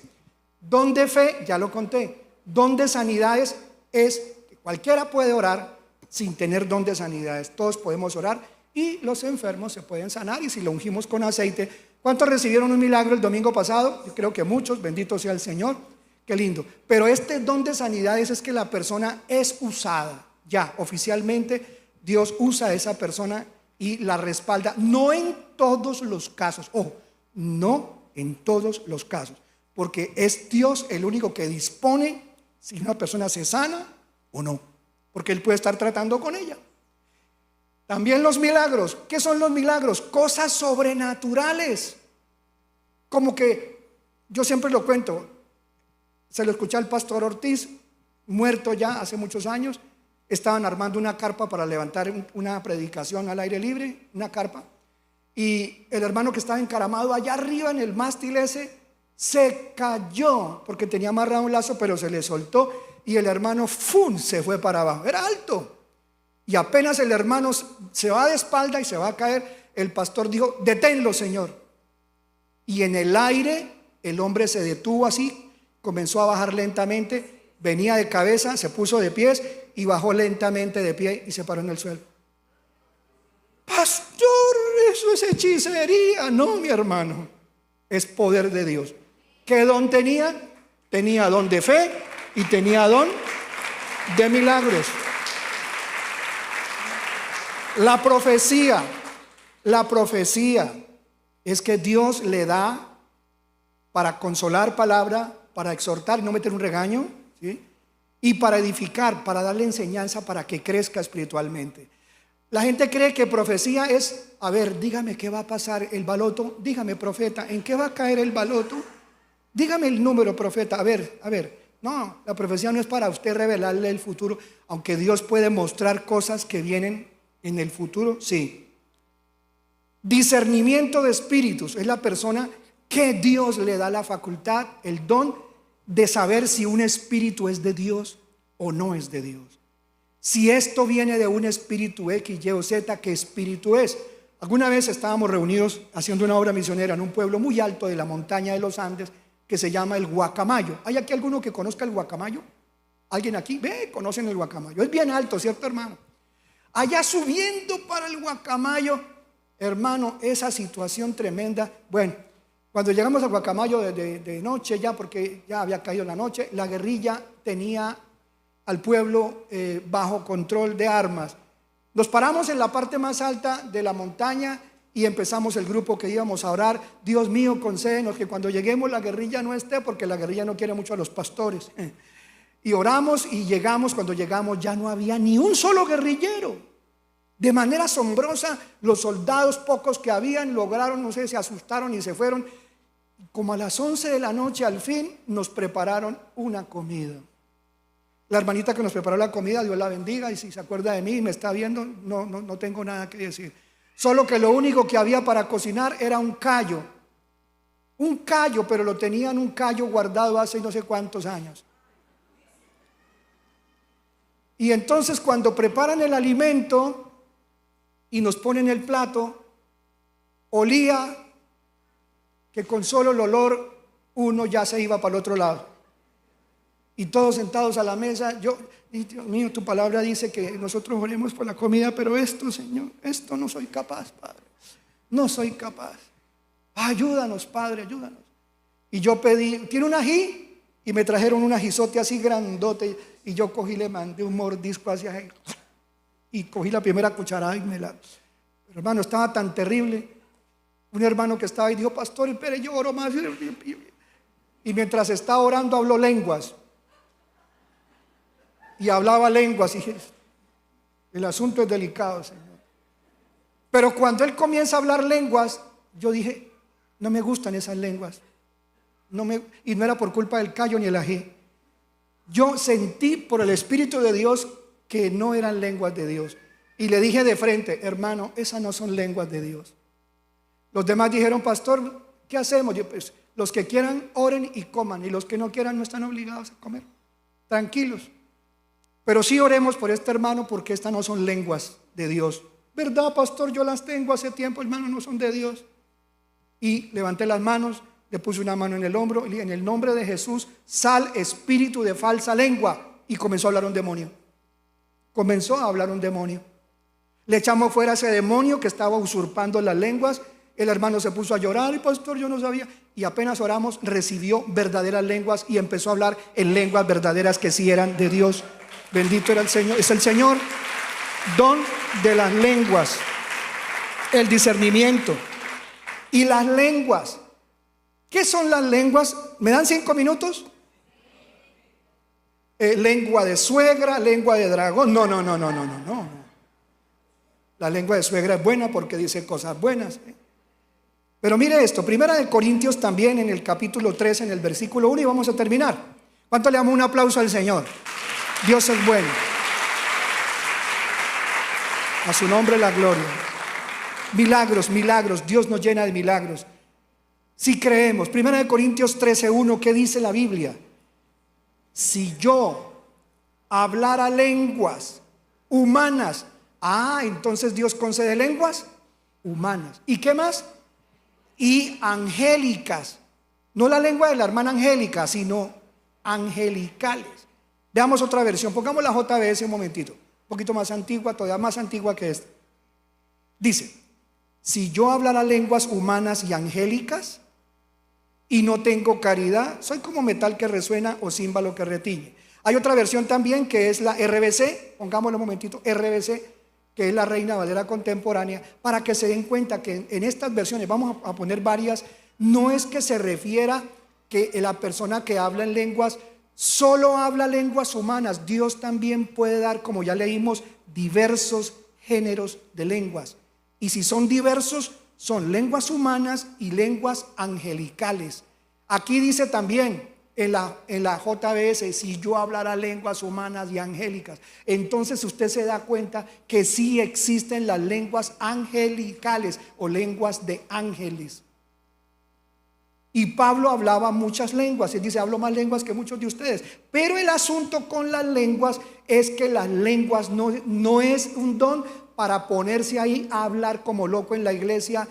Don de fe, ya lo conté. Don de sanidades es que cualquiera puede orar sin tener don de sanidades. Todos podemos orar y los enfermos se pueden sanar, y si lo ungimos con aceite. ¿Cuántos recibieron un milagro el domingo pasado? Yo creo que muchos, bendito sea el Señor, qué lindo. Pero este don de sanidades es que la persona es usada, ya oficialmente Dios usa a esa persona y la respalda, no en todos los casos, ojo, no en todos los casos, porque es Dios el único que dispone si una persona se sana o no, porque Él puede estar tratando con ella. También los milagros. ¿Qué son los milagros? Cosas sobrenaturales. Como que yo siempre lo cuento, se lo escuché al pastor Ortiz, muerto ya hace muchos años. Estaban armando una carpa para levantar una predicación al aire libre, una carpa, y el hermano que estaba encaramado allá arriba en el mástil ese se cayó porque tenía amarrado un lazo, pero se le soltó y el hermano ¡fum!, se fue para abajo. Era alto. Y apenas el hermano se va de espalda y se va a caer, el pastor dijo: deténlo, Señor. Y en el aire el hombre se detuvo así, comenzó a bajar lentamente, venía de cabeza, se puso de pies y bajó lentamente de pie y se paró en el suelo. Pastor, eso es hechicería. No, mi hermano, es poder de Dios. ¿Qué don tenía? Tenía don de fe y tenía don de milagros. La profecía es que Dios le da para consolar palabra, para exhortar y no meter un regaño, ¿sí? Y para edificar, para darle enseñanza para que crezca espiritualmente. La gente cree que profecía es, a ver, dígame qué va a pasar el baloto, dígame, profeta, ¿en qué va a caer el baloto? Dígame el número, profeta, a ver. No, la profecía no es para usted revelarle el futuro, aunque Dios puede mostrar cosas que vienen en el futuro, sí. Discernimiento de espíritus es la persona que Dios le da la facultad, el don de saber si un espíritu es de Dios o no es de Dios. Si esto viene de un espíritu X, Y o Z, ¿qué espíritu es? Alguna vez estábamos reunidos haciendo una obra misionera en un pueblo muy alto de la montaña de los Andes que se llama el Guacamayo. ¿Hay aquí alguno que conozca el Guacamayo? ¿Alguien aquí? Conocen el Guacamayo. Es bien alto, ¿cierto, hermano? Allá subiendo para el Guacamayo, hermano, esa situación tremenda. Bueno, cuando llegamos al Guacamayo de noche ya, porque ya había caído la noche, la guerrilla tenía al pueblo bajo control de armas. Nos paramos en la parte más alta de la montaña y empezamos el grupo que íbamos a orar. Dios mío, concédenos que cuando lleguemos la guerrilla no esté, porque la guerrilla no quiere mucho a los pastores. Y oramos y llegamos. Cuando llegamos ya no había ni un solo guerrillero. De manera asombrosa, los soldados pocos que habían lograron, no sé, se asustaron y se fueron. Como a las 11 de la noche al fin nos prepararon una comida. La hermanita que nos preparó la comida, Dios la bendiga, y si se acuerda de mí y me está viendo, no tengo nada que decir. Solo que lo único que había para cocinar era un callo, pero lo tenían un callo guardado hace no sé cuántos años. Y entonces cuando preparan el alimento y nos ponen el plato, olía que con solo el olor uno ya se iba para el otro lado. Y todos sentados a la mesa, Dios mío, tu palabra dice que nosotros oremos por la comida, pero esto, Señor, esto no soy capaz, Padre. No soy capaz. Ayúdanos, Padre, ayúdanos. Y yo pedí, ¿tiene un ají? Y me trajeron un ajizote así grandote. Y yo cogí, le mandé un mordisco hacia él. Y cogí la primera cucharada y me la... Pero, hermano, estaba tan terrible. Un hermano que estaba ahí dijo: pastor, espere, yo oro más. Y mientras estaba orando habló lenguas. Y hablaba lenguas. Y dije: el asunto es delicado, Señor. Pero cuando él comienza a hablar lenguas, yo dije: no me gustan esas lenguas. Y no era por culpa del callo ni el ají. Yo sentí por el Espíritu de Dios que no eran lenguas de Dios. Y le dije de frente: hermano, esas no son lenguas de Dios. Los demás dijeron: pastor, ¿qué hacemos? Yo, pues, los que quieran oren y coman, y los que no quieran no están obligados a comer. Tranquilos. Pero sí oremos por este hermano, porque estas no son lenguas de Dios. ¿Verdad, pastor? Yo las tengo hace tiempo, hermano, no son de Dios. Y levanté las manos, le puse una mano en el hombro y en el nombre de Jesús, sal espíritu de falsa lengua. Y comenzó a hablar un demonio. Comenzó a hablar un demonio. Le echamos fuera a ese demonio que estaba usurpando las lenguas. El hermano se puso a llorar, y pastor, yo no sabía. Y apenas oramos, recibió verdaderas lenguas y empezó a hablar en lenguas verdaderas que sí eran de Dios. Bendito era el Señor. Es el Señor, don de las lenguas, el discernimiento. Y las lenguas, ¿qué son las lenguas? ¿Me dan 5 minutos? Lengua de suegra, lengua de dragón. No. La lengua de suegra es buena porque dice cosas buenas. Pero mire esto, Primera de Corintios también en el capítulo 3, en el versículo 1, y vamos a terminar. ¿Cuánto le damos un aplauso al Señor? Dios es bueno. A su nombre la gloria. Milagros, milagros, Dios nos llena de milagros. Si creemos, Primera de Corintios 13:1, ¿qué dice la Biblia? Si yo hablara lenguas humanas, entonces Dios concede lenguas humanas. ¿Y qué más? Y angélicas. No la lengua de la hermana Angélica, sino angelicales. Veamos otra versión, pongamos la JBS un momentito, un poquito más antigua, todavía más antigua que esta. Dice, si yo hablara lenguas humanas y angélicas y no tengo caridad, soy como metal que resuena o címbalo que retiñe. Hay otra versión también que es la RBC, pongámoslo un momentito, RBC, que es la Reina Valera contemporánea, para que se den cuenta que en estas versiones, vamos a poner varias, no es que se refiera que la persona que habla en lenguas solo habla lenguas humanas. Dios también puede dar, como ya leímos, diversos géneros de lenguas. Y si son diversos, son lenguas humanas y lenguas angelicales. Aquí dice también en la JBS, si yo hablara lenguas humanas y angélicas, entonces usted se da cuenta que sí existen las lenguas angelicales o lenguas de ángeles. Y Pablo hablaba muchas lenguas, él dice, hablo más lenguas que muchos de ustedes. Pero el asunto con las lenguas es que las lenguas no es un don para ponerse ahí a hablar como loco en la iglesia.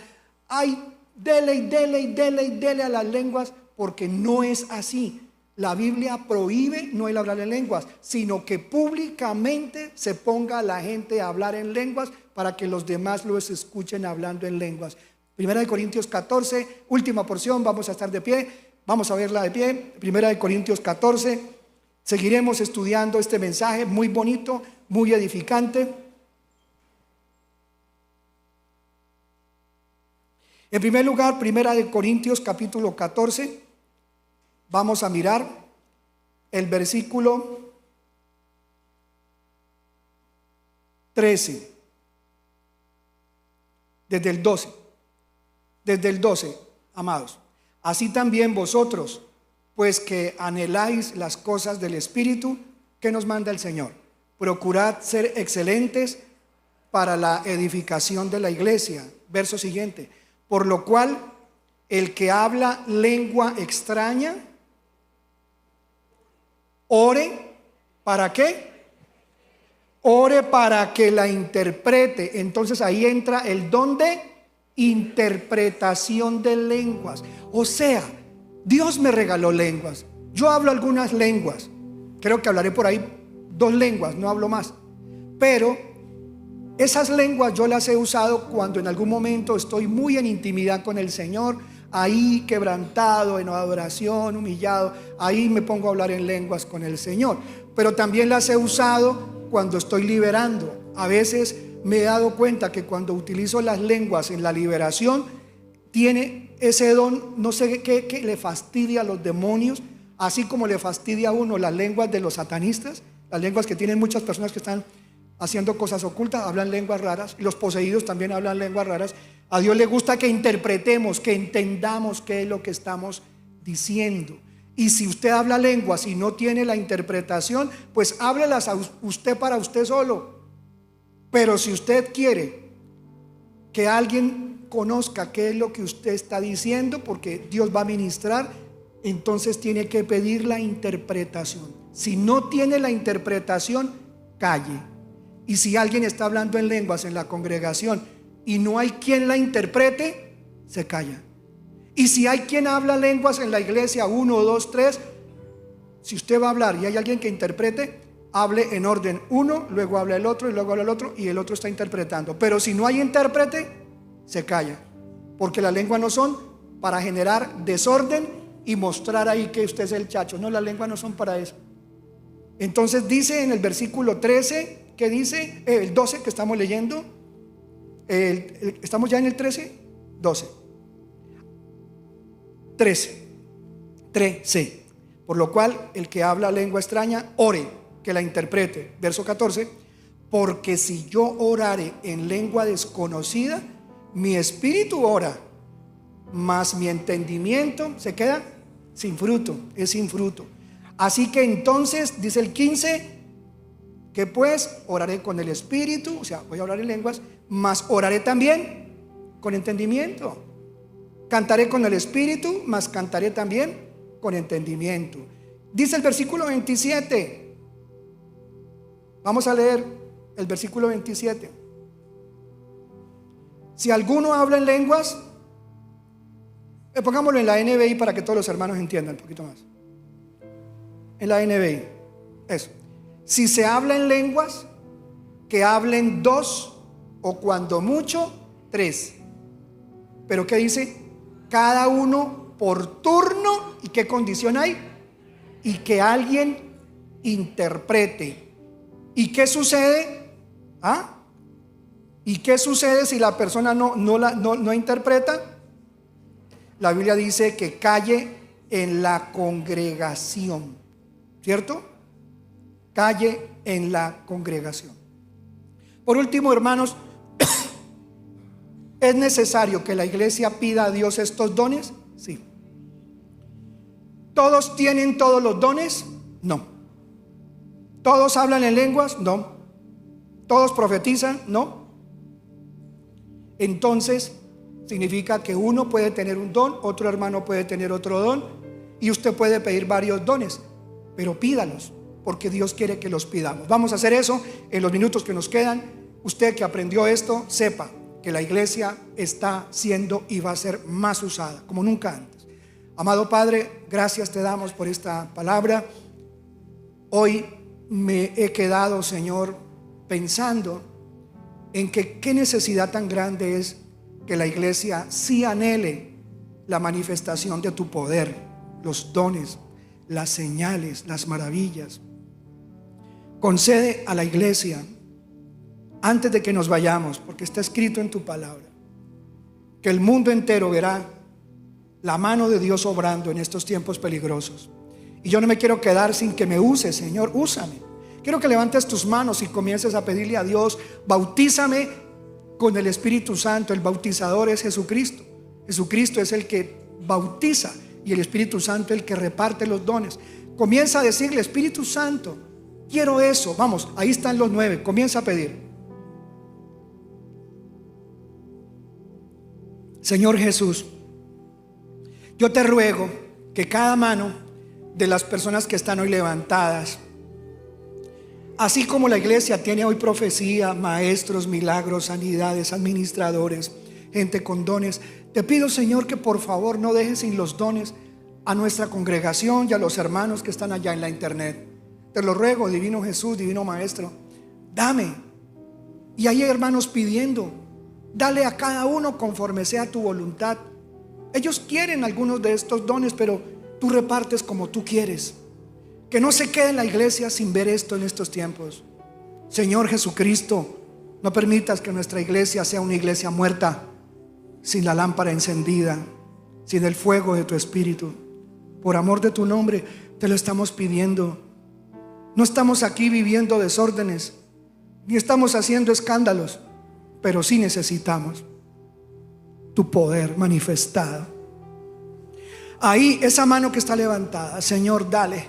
Ay, dele a las lenguas, porque no es así. La Biblia prohíbe no el hablar en lenguas, sino que públicamente se ponga a la gente a hablar en lenguas para que los demás los escuchen hablando en lenguas. Primera de Corintios 14, última porción, vamos a estar de pie, vamos a verla de pie. Primera de Corintios 14, seguiremos estudiando este mensaje muy bonito, muy edificante. En primer lugar, Primera de Corintios capítulo 14, vamos a mirar el versículo 13, desde el 12, amados. Así también vosotros, pues que anheláis las cosas del Espíritu, que nos manda el Señor. Procurad ser excelentes para la edificación de la iglesia. Verso siguiente. Por lo cual, el que habla lengua extraña, ore, ¿para qué? Ore para que la interprete. Entonces ahí entra el don de interpretación de lenguas. O sea, Dios me regaló lenguas. Yo hablo algunas lenguas. Creo que hablaré por ahí 2 lenguas, no hablo más. Pero esas lenguas yo las he usado cuando en algún momento estoy muy en intimidad con el Señor, ahí quebrantado, en adoración, humillado, ahí me pongo a hablar en lenguas con el Señor. Pero también las he usado cuando estoy liberando. A veces me he dado cuenta que cuando utilizo las lenguas en la liberación, tiene ese don, no sé qué le fastidia a los demonios, así como le fastidia a uno las lenguas de los satanistas, las lenguas que tienen muchas personas que están haciendo cosas ocultas, hablan lenguas raras, y los poseídos también hablan lenguas raras. A Dios le gusta que interpretemos, que entendamos qué es lo que estamos diciendo. Y si usted habla lenguas y no tiene la interpretación, pues háblelas a usted para usted solo. Pero si usted quiere que alguien conozca qué es lo que usted está diciendo, porque Dios va a ministrar, entonces tiene que pedir la interpretación. Si no tiene la interpretación, calle. Y si alguien está hablando en lenguas en la congregación y no hay quien la interprete, se calla. Y si hay quien habla lenguas en la iglesia, 1, 2, 3, si usted va a hablar y hay alguien que interprete, hable en orden uno, luego habla el otro y luego habla el otro y el otro está interpretando. Pero si no hay intérprete, se calla, porque las lenguas no son para generar desorden y mostrar ahí que usted es el chacho. No, las lenguas no son para eso. Entonces dice en el versículo 13, que dice, el 12 que estamos leyendo, estamos ya en el 13, 12, 13. Por lo cual el que habla lengua extraña, ore, que la interprete. Verso 14, porque si yo orare en lengua desconocida, mi espíritu ora, mas mi entendimiento se queda sin fruto, es sin fruto. Así que entonces, dice el 15, que pues oraré con el espíritu, o sea, voy a orar en lenguas, mas oraré también con entendimiento. Cantaré con el espíritu, mas cantaré también con entendimiento. Dice el versículo 27. Vamos a leer el versículo 27. Si alguno habla en lenguas, pongámoslo en la NBI para que todos los hermanos entiendan un poquito más. En la NBI, eso. Si se habla en lenguas, que hablen 2 o cuando mucho 3. Pero ¿qué dice? Cada uno por turno. ¿Y qué condición hay? Y que alguien interprete. ¿Y qué sucede? ¿Y qué sucede si la persona no interpreta? La Biblia dice que calle en la congregación, ¿cierto? Calle en la congregación. Por último, hermanos, ¿es necesario que la iglesia pida a Dios estos dones? Sí. ¿Todos tienen todos los dones? No. ¿Todos hablan en lenguas? No. ¿Todos profetizan? No. Entonces significa que uno puede tener un don, otro hermano puede tener otro don, y usted puede pedir varios dones, pero pídalos, porque Dios quiere que los pidamos. Vamos a hacer eso en los minutos que nos quedan. Usted que aprendió esto, sepa que la iglesia está siendo y va a ser más usada como nunca antes. Amado Padre, gracias te damos por esta palabra. Hoy me he quedado, Señor, pensando en que qué necesidad tan grande es que la iglesia sí anhele la manifestación de tu poder, los dones, las señales, las maravillas. Concede a la iglesia, antes de que nos vayamos, porque está escrito en tu palabra, que el mundo entero verá la mano de Dios obrando en estos tiempos peligrosos. Y yo no me quiero quedar sin que me uses, Señor, úsame. Quiero que levantes tus manos y comiences a pedirle a Dios, bautízame con el Espíritu Santo. El bautizador es Jesucristo. Jesucristo es el que bautiza y el Espíritu Santo el que reparte los dones. Comienza a decirle, Espíritu Santo, quiero eso. Vamos, ahí están los 9, comienza a pedir. Señor Jesús, yo te ruego que cada mano de las personas que están hoy levantadas, así como la iglesia tiene hoy profecía, maestros, milagros, sanidades, administradores, gente con dones, te pido, Señor, que por favor no dejes sin los dones a nuestra congregación y a los hermanos que están allá en la internet. Te lo ruego, divino Jesús, divino Maestro, dame. Y hay hermanos pidiendo, dale a cada uno conforme sea tu voluntad. Ellos quieren algunos de estos dones, pero tú repartes como tú quieres. Que no se quede en la iglesia sin ver esto en estos tiempos. Señor Jesucristo, no permitas que nuestra iglesia sea una iglesia muerta, sin la lámpara encendida, sin el fuego de tu Espíritu. Por amor de tu nombre te lo estamos pidiendo. No estamos aquí viviendo desórdenes, ni estamos haciendo escándalos, pero sí necesitamos tu poder manifestado. Ahí esa mano que está levantada, Señor, dale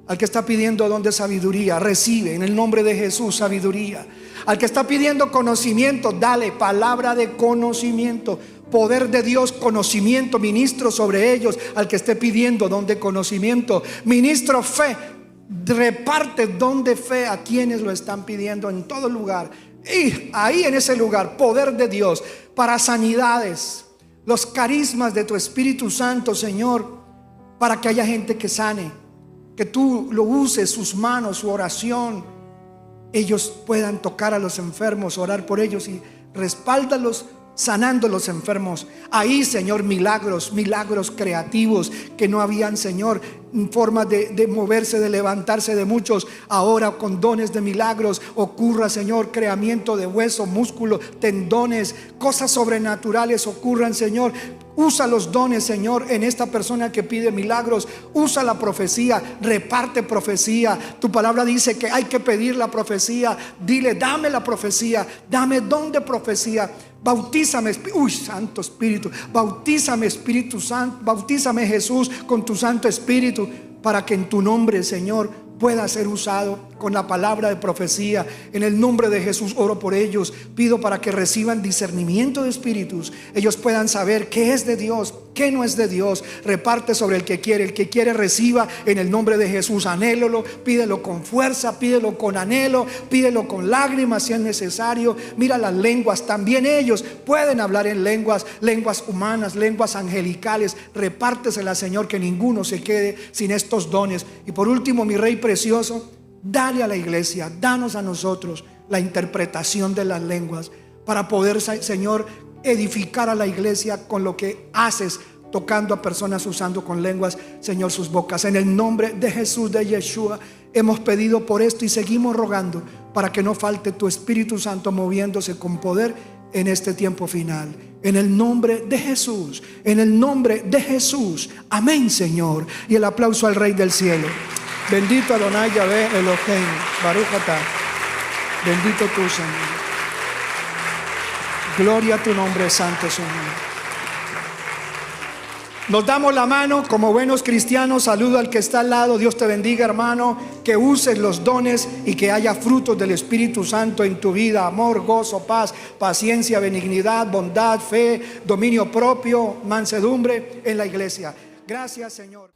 Al que está pidiendo don de sabiduría, recibe en el nombre de Jesús sabiduría. Al que está pidiendo conocimiento, dale palabra de conocimiento. Poder de Dios, conocimiento, ministro sobre ellos. Al que esté pidiendo don de conocimiento, ministro fe, reparte don de fe a quienes lo están pidiendo en todo lugar. Y ahí en ese lugar, poder de Dios para sanidades, los carismas de tu Espíritu Santo, Señor, para que haya gente que sane, que tú lo uses, sus manos, su oración, ellos puedan tocar a los enfermos, orar por ellos y respáldalos sanando a los enfermos. Ahí, Señor, milagros creativos que no habían, Señor, formas de moverse, de levantarse de muchos. Ahora con dones de milagros ocurra, Señor, creamiento de hueso, músculo, tendones, cosas sobrenaturales ocurran, Señor. Usa los dones, Señor, en esta persona que pide milagros. Usa la profecía, reparte profecía. Tu palabra dice que hay que pedir la profecía. Dile, dame la profecía, dame don de profecía. Bautízame, Santo Espíritu, bautízame, Espíritu Santo, bautízame, Jesús, con tu Santo Espíritu, para que en tu nombre, Señor, pueda ser usado con la palabra de profecía. En el nombre de Jesús oro por ellos. Pido para que reciban discernimiento de espíritus. Ellos puedan saber qué es de Dios, qué no es de Dios. Reparte sobre el que quiere reciba en el nombre de Jesús. Anhélalo, pídelo con fuerza, pídelo con anhelo, pídelo con lágrimas si es necesario. Mira las lenguas, también ellos pueden hablar en lenguas humanas, lenguas angelicales. Repárteselas, Señor, que ninguno se quede sin estos dones. Y por último, mi Rey precioso, dale a la iglesia, danos a nosotros la interpretación de las lenguas para poder, Señor, edificar a la iglesia con lo que haces, tocando a personas usando con lenguas, Señor, sus bocas. En el nombre de Jesús, de Yeshua, hemos pedido por esto y seguimos rogando para que no falte tu Espíritu Santo moviéndose con poder en este tiempo final. En el nombre de Jesús, en el nombre de Jesús. Amén, Señor. Y el aplauso al Rey del cielo. Bendito Adonai Yahvé Elohim, Baruch atah. Bendito tú, Señor. Gloria a tu nombre santo, Señor. Nos damos la mano como buenos cristianos. Saludo al que está al lado. Dios te bendiga, hermano. Que uses los dones y que haya frutos del Espíritu Santo en tu vida: amor, gozo, paz, paciencia, benignidad, bondad, fe, dominio propio, mansedumbre en la iglesia. Gracias, Señor.